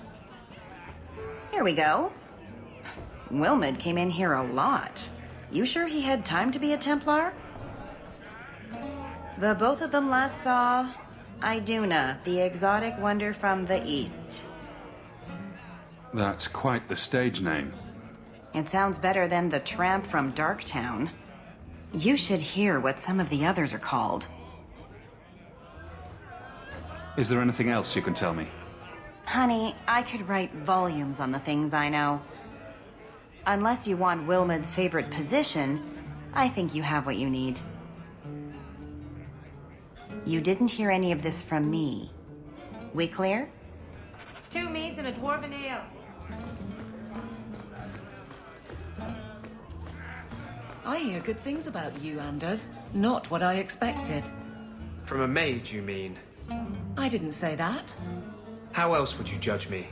Here we go. Wilmot came in here a lot. You sure he had time to be a Templar? The both of them last saw Iduna, the exotic wonder from the east. That's quite the stage name. It sounds better than the tramp from Darktown. You should hear what some of the others are called. Is there anything else you can tell me? Honey, I could write volumes on the things I know. Unless you want Wilmot's favorite position, I think you have what you need. You didn't hear any of this from me. We clear? 2 meads and a dwarven ale. I hear good things about you, Anders. Not what I expected. From a mage, you mean? I didn't say that. How else would you judge me?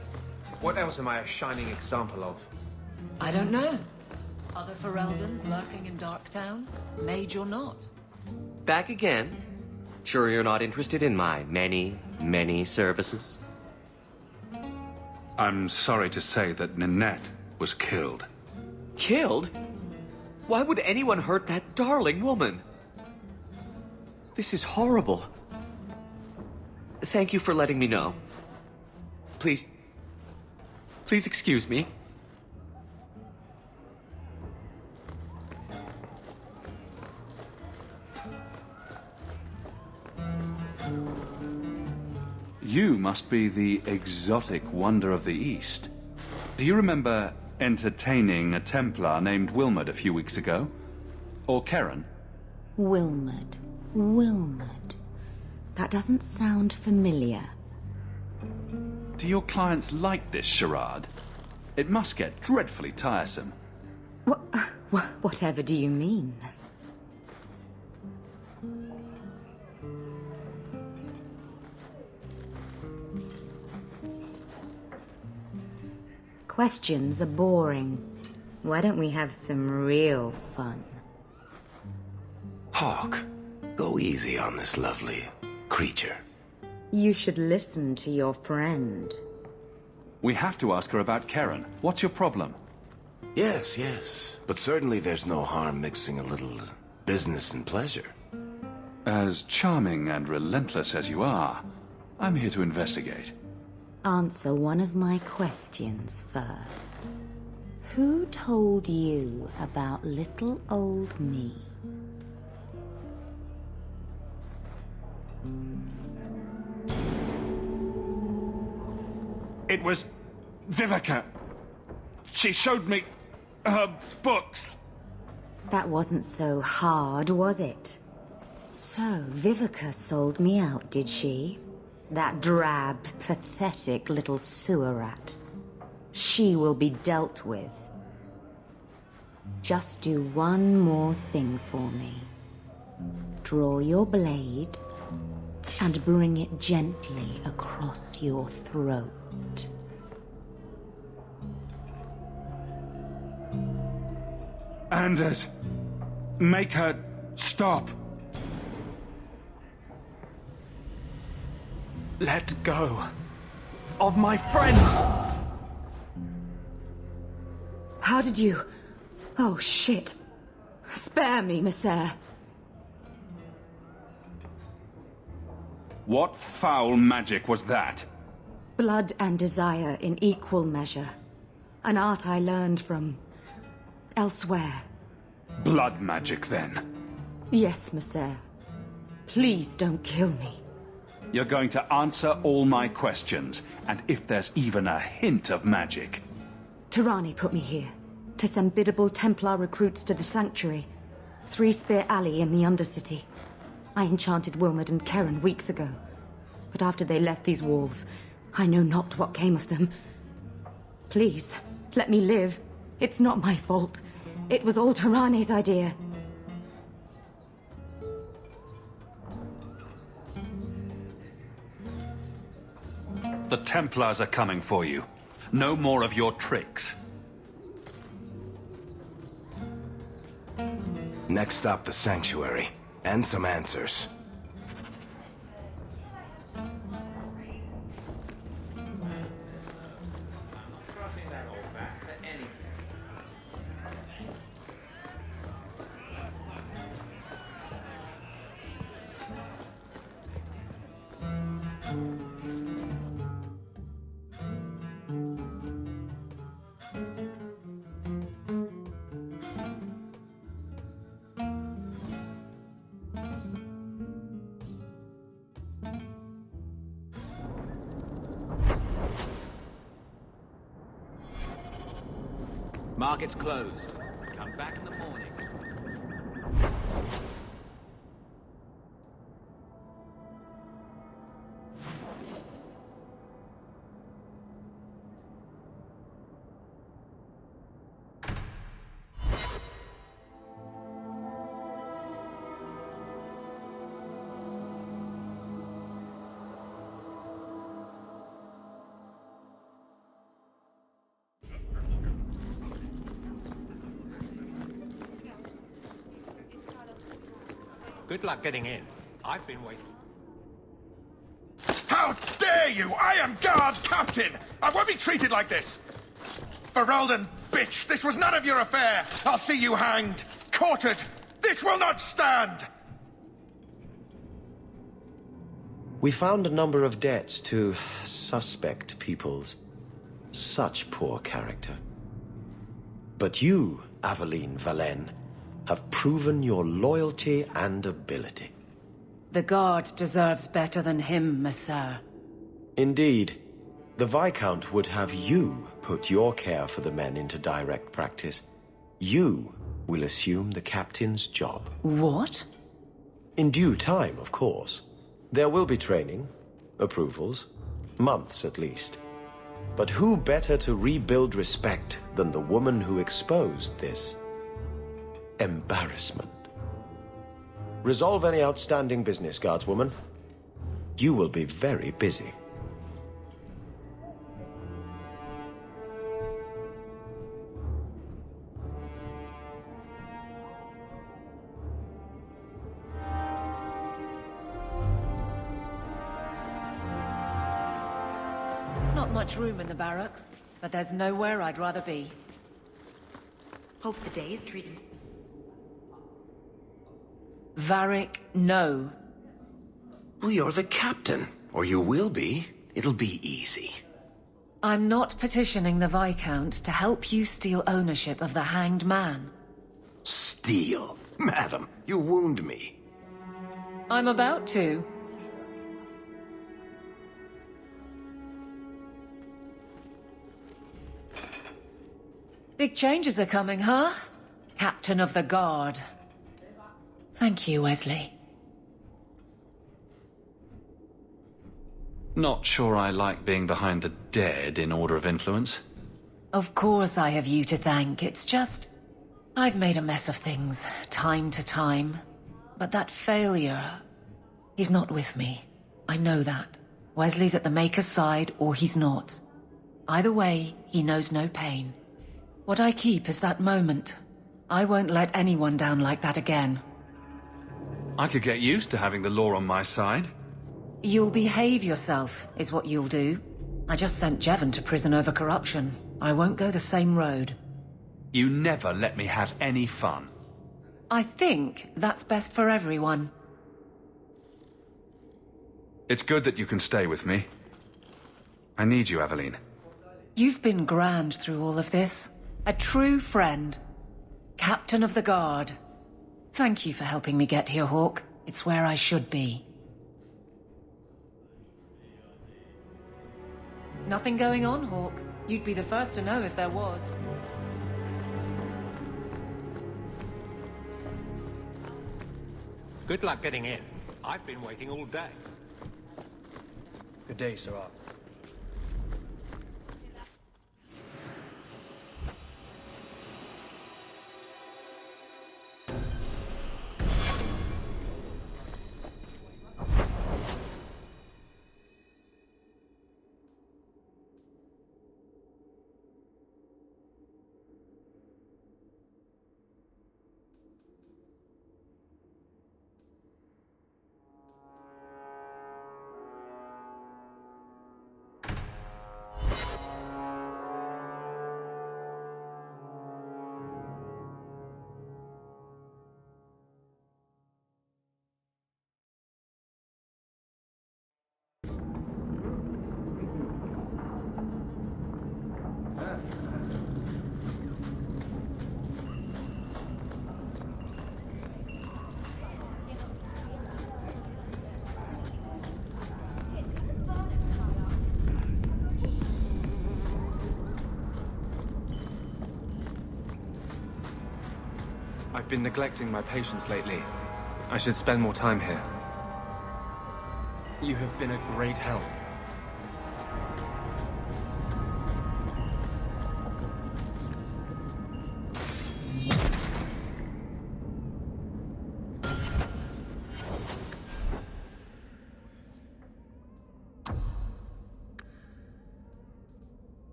What else am I a shining example of? I don't know. Other Fereldans lurking in Darktown? Mage or not? Back again? Sure you're not interested in my many services? I'm sorry to say that Ninette was killed. Killed? Why would anyone hurt that darling woman? This is horrible. Thank you for letting me know. Please excuse me. You must be the exotic wonder of the East. Do you remember entertaining a Templar named Wilmot a few weeks ago? Or Karen? Wilmot. That doesn't sound familiar. Do your clients like this charade? It must get dreadfully tiresome. Whatever do you mean? Questions are boring. Why don't we have some real fun? Hawk, go easy on this lovely creature. You should listen to your friend. We have to ask her about Karen. What's your problem? Yes. But certainly there's no harm mixing a little business and pleasure. As charming and relentless as you are, I'm here to investigate. Answer one of my questions first. Who told you about little old me? It was Vivica. She showed me her books. That wasn't so hard, was it? So, Vivica sold me out, did she? That drab, pathetic little sewer rat. She will be dealt with. Just do one more thing for me. Draw your blade and bring it gently across your throat. Anders, make her stop. Let go of my friends. How did you... Oh, shit. Spare me, Messere. What foul magic was that? Blood and desire in equal measure. An art I learned from... elsewhere. Blood magic, then? Yes, Messere. Please don't kill me. You're going to answer all my questions, and if there's even a hint of magic... Tirani put me here, to send biddable Templar recruits to the Sanctuary. 3 Spear Alley in the Undercity. I enchanted Wilmot and Karen weeks ago. But after they left these walls, I know not what came of them. Please, let me live. It's not my fault. It was all Tirani's idea. The Templars are coming for you. No more of your tricks. Next stop, the Sanctuary. And some answers. Market's closed. Come back in the morning. Good luck getting in. I've been waiting. How dare you! I am guard captain! I won't be treated like this! Ferelden, bitch! This was none of your affair! I'll see you hanged! quartered! This will not stand! We found a number of debts to suspect peoples. Such poor character. But you, Aveline Valen, have proven your loyalty and ability. The Guard deserves better than him, Messire. Indeed. The Viscount would have you put your care for the men into direct practice. You will assume the captain's job. What? In due time, of course. There will be training, approvals, months at least. But who better to rebuild respect than the woman who exposed this embarrassment? Resolve any outstanding business, guardswoman. You will be very busy. Not much room in the barracks, but there's nowhere I'd rather be. Hope the day is treating. Varric, no. Well, you're the captain, or you will be. It'll be easy. I'm not petitioning the Viscount to help you steal ownership of the Hanged Man. Steal? Madam, you wound me. I'm about to. Big changes are coming, huh? Captain of the Guard. Thank you, Wesley. Not sure I like being behind the dead in order of influence. Of course I have you to thank. It's just... I've made a mess of things, time to time. But that failure... He's not with me. I know that. Wesley's at the Maker's side, or he's not. Either way, he knows no pain. What I keep is that moment. I won't let anyone down like that again. I could get used to having the law on my side. You'll behave yourself, is what you'll do. I just sent Jevon to prison over corruption. I won't go the same road. You never let me have any fun. I think that's best for everyone. It's good that you can stay with me. I need you, Aveline. You've been grand through all of this. A true friend. Captain of the Guard. Thank you for helping me get here, Hawk. It's where I should be. Nothing going on, Hawk. You'd be the first to know if there was. Good luck getting in. I've been waiting all day. Good day, Sirrah. I've been neglecting my patients lately. I should spend more time here. You have been a great help.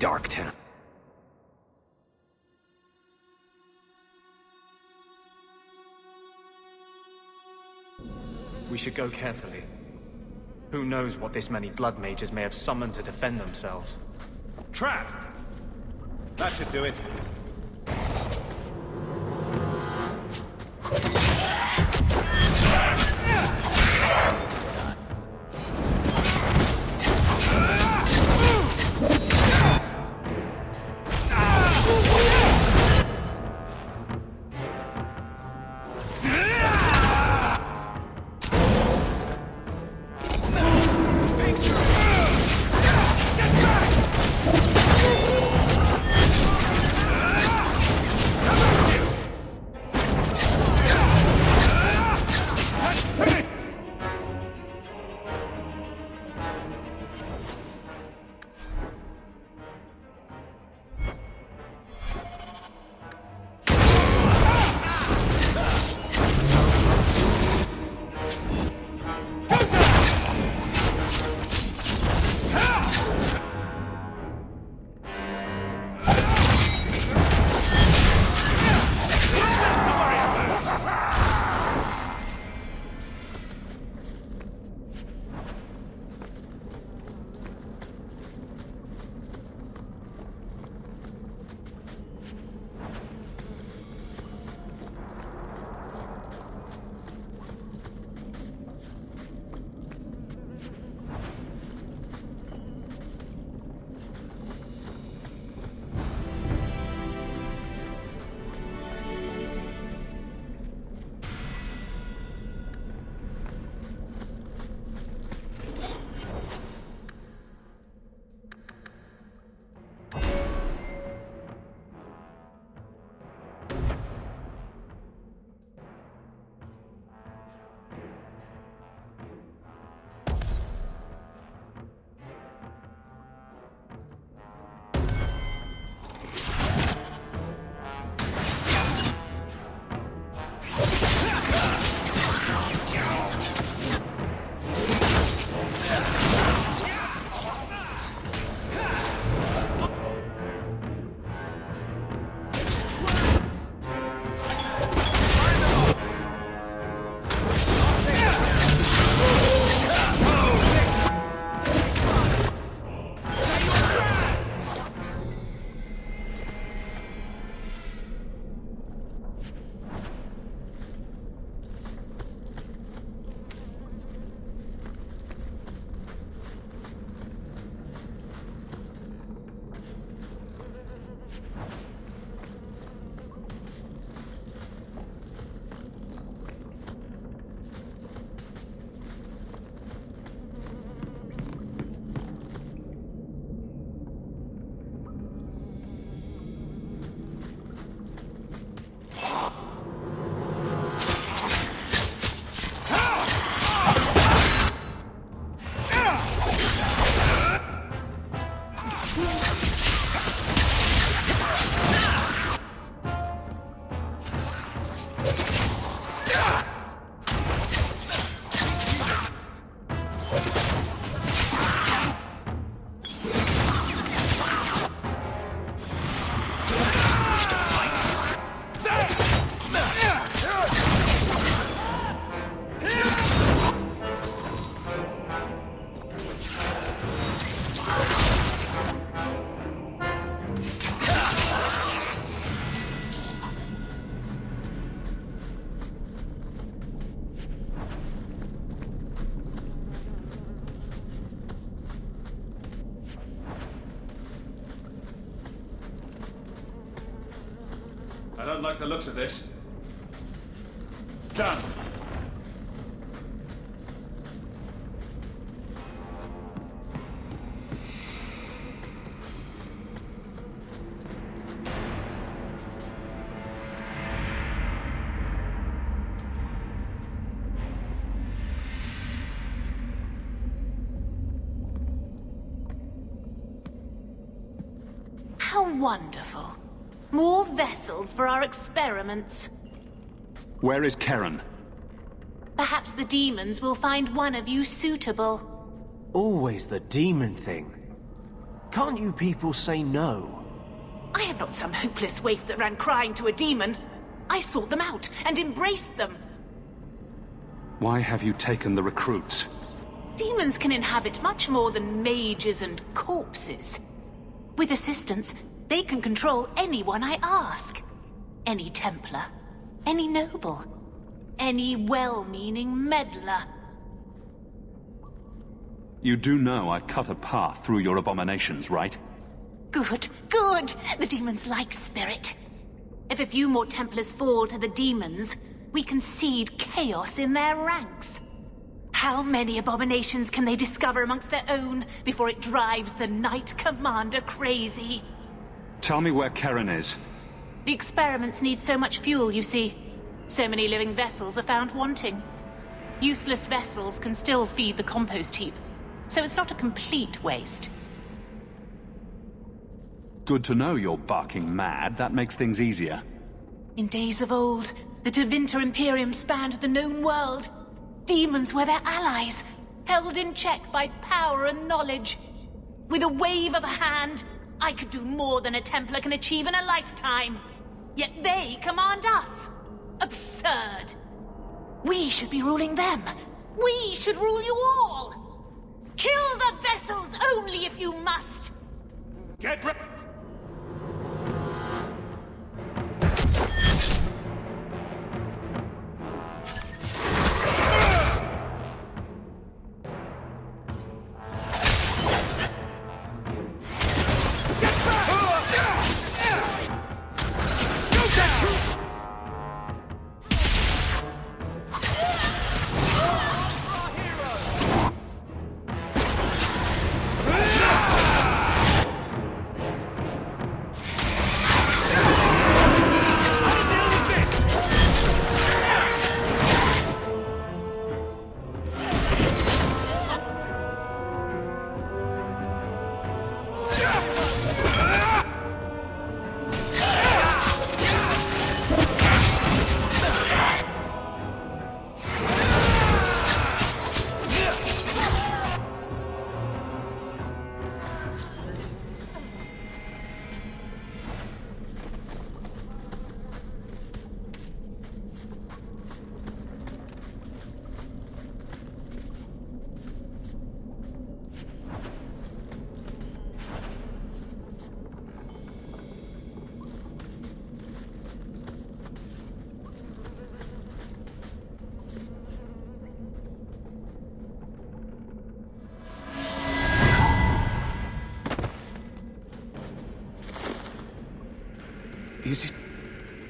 dark town. We should go carefully. Who knows what this many blood mages may have summoned to defend themselves. Trap! That should do it. I don't like the looks of this. Done. How wonderful. More vessels for our experiments. Where is Karen? Perhaps the demons will find one of you suitable. Always the demon thing. Can't you people say no? I am not some hopeless waif that ran crying to a demon. I sought them out and embraced them. Why have you taken the recruits? Demons can inhabit much more than mages and corpses. With assistance, they can control anyone I ask. Any Templar, any noble, any well-meaning meddler. You do know I cut a path through your abominations, right? Good, good! The demons like spirit. If a few more Templars fall to the demons, we can seed chaos in their ranks. How many abominations can they discover amongst their own before it drives the Knight Commander crazy? Tell me where Karen is. The experiments need so much fuel, you see. So many living vessels are found wanting. Useless vessels can still feed the compost heap, so it's not a complete waste. Good to know you're barking mad. That makes things easier. In days of old, the Tevinter Imperium spanned the known world. Demons were their allies, held in check by power and knowledge. With a wave of a hand, I could do more than a Templar can achieve in a lifetime. Yet they command us. Absurd. We should be ruling them. We should rule you all. Kill the vessels only if you must. Get ready.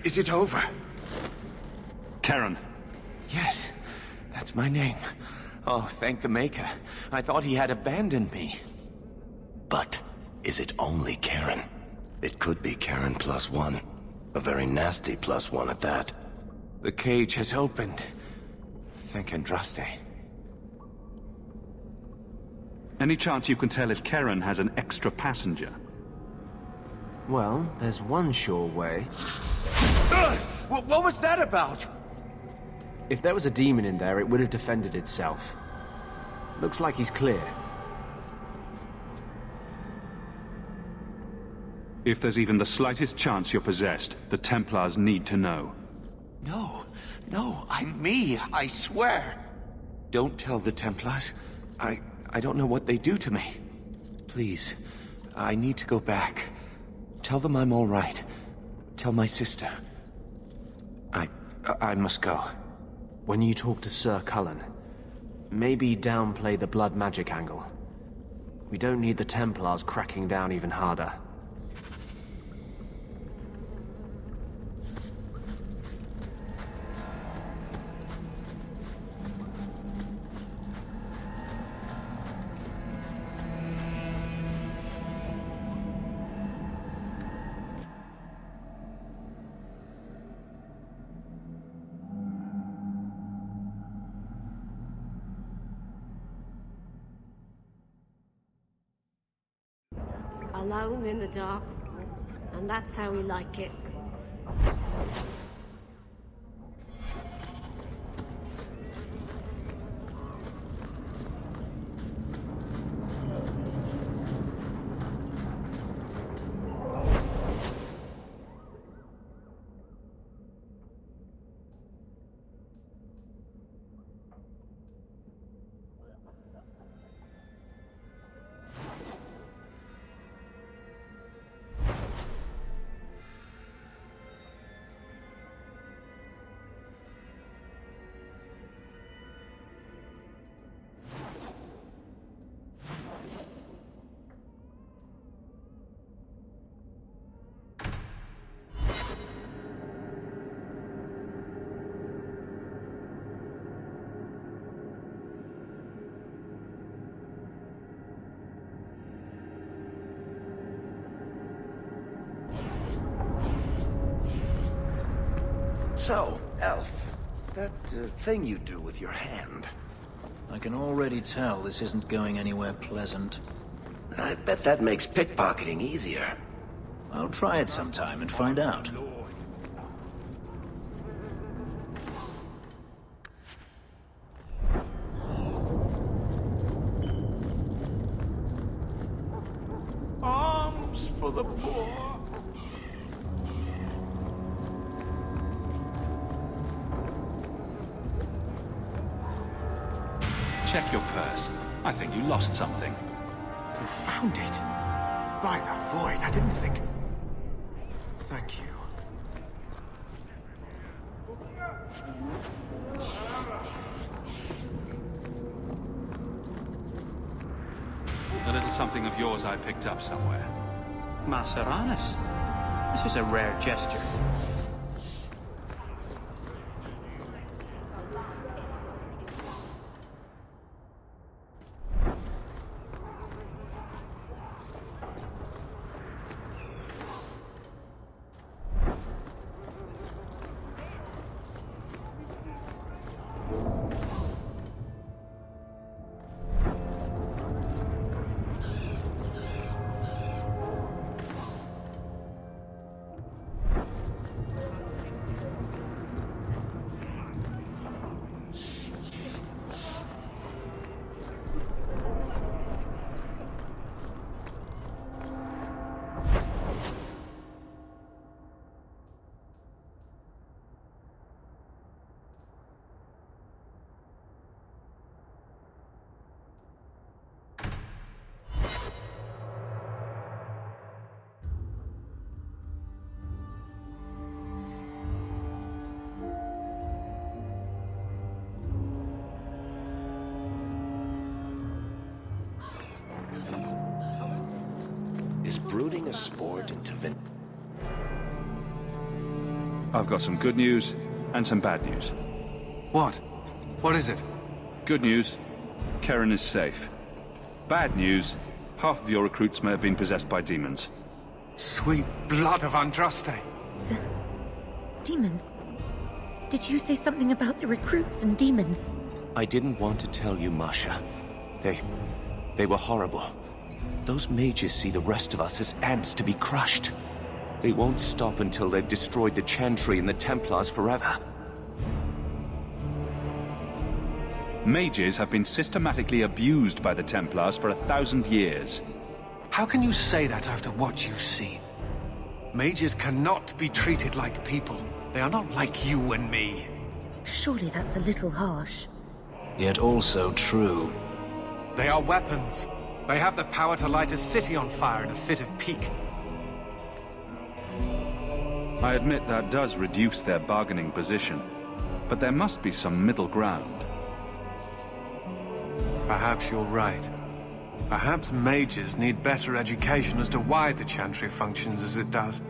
Is it over? Karen. Yes, that's my name. Oh, thank the Maker. I thought he had abandoned me. But is it only Karen? It could be Karen +1. A very nasty +1 at that. The cage has opened. Thank Andraste. Any chance you can tell if Karen has an extra passenger? Well, there's one sure way. What was that about? If there was a demon in there, it would have defended itself. Looks like he's clear. If there's even the slightest chance you're possessed, the Templars need to know. No, I'm me, I swear. Don't tell the Templars. I don't know what they do to me. Please, I need to go back. Tell them I'm all right. Tell my sister. I must go. When you talk to Sir Cullen, maybe downplay the blood magic angle. We don't need the Templars cracking down even harder. Alone in the dark, and that's how we like it. So, Elf, that thing you do with your hand. I can already tell this isn't going anywhere pleasant. I bet that makes pickpocketing easier. I'll try it sometime and find out. Arms for the poor. Check your purse. I think you lost something. You found it? By the void, I didn't think... Thank you. A little something of yours I picked up somewhere. Maceranus. This is a rare gesture. Is brooding a sport into I've got some good news and some bad news. What? What is it? Good news, Karen is safe. Bad news, half of your recruits may have been possessed by demons. Sweet blood of Andraste. Demons? Did you say something about the recruits and demons? I didn't want to tell you, Masha. They were horrible. Those mages see the rest of us as ants to be crushed. They won't stop until they've destroyed the Chantry and the Templars forever. Mages have been systematically abused by the Templars for 1,000 years. How can you say that after what you've seen? Mages cannot be treated like people. They are not like you and me. Surely that's a little harsh. Yet also true. They are weapons. They have the power to light a city on fire in a fit of pique. I admit that does reduce their bargaining position, but there must be some middle ground. Perhaps you're right. Perhaps mages need better education as to why the Chantry functions as it does.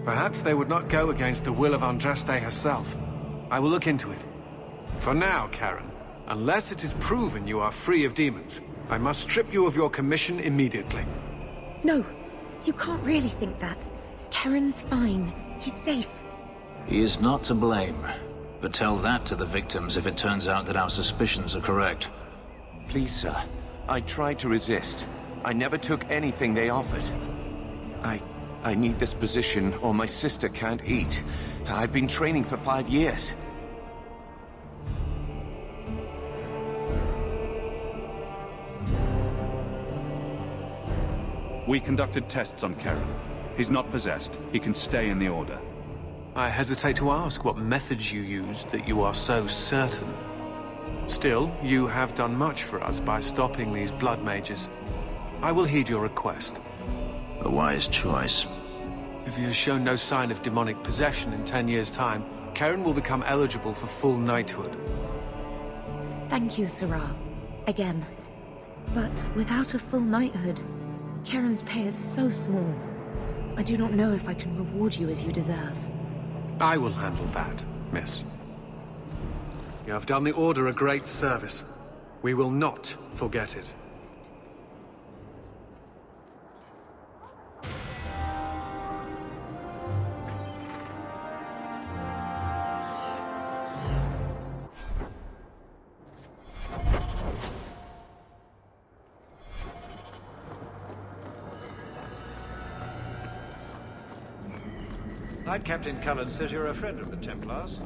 Perhaps they would not go against the will of Andraste herself. I will look into it. For now, Karen, unless it is proven you are free of demons, I must strip you of your commission immediately. No, you can't really think that. Karen's fine. He's safe. He is not to blame. But tell that to the victims if it turns out that our suspicions are correct. Please, sir. I tried to resist. I never took anything they offered. I need this position, or my sister can't eat. I've been training for 5 years. We conducted tests on Karen. He's not possessed. He can stay in the Order. I hesitate to ask what methods you used that you are so certain. Still, you have done much for us by stopping these blood mages. I will heed your request. A wise choice. If he has shown no sign of demonic possession in 10 years' time, Karen will become eligible for full knighthood. Thank you, Sarah. Again. But without a full knighthood, Karen's pay is so small. I do not know if I can reward you as you deserve. I will handle that, miss. You have done the Order a great service. We will not forget it. Knight Captain Cullen says you're a friend of the Templars.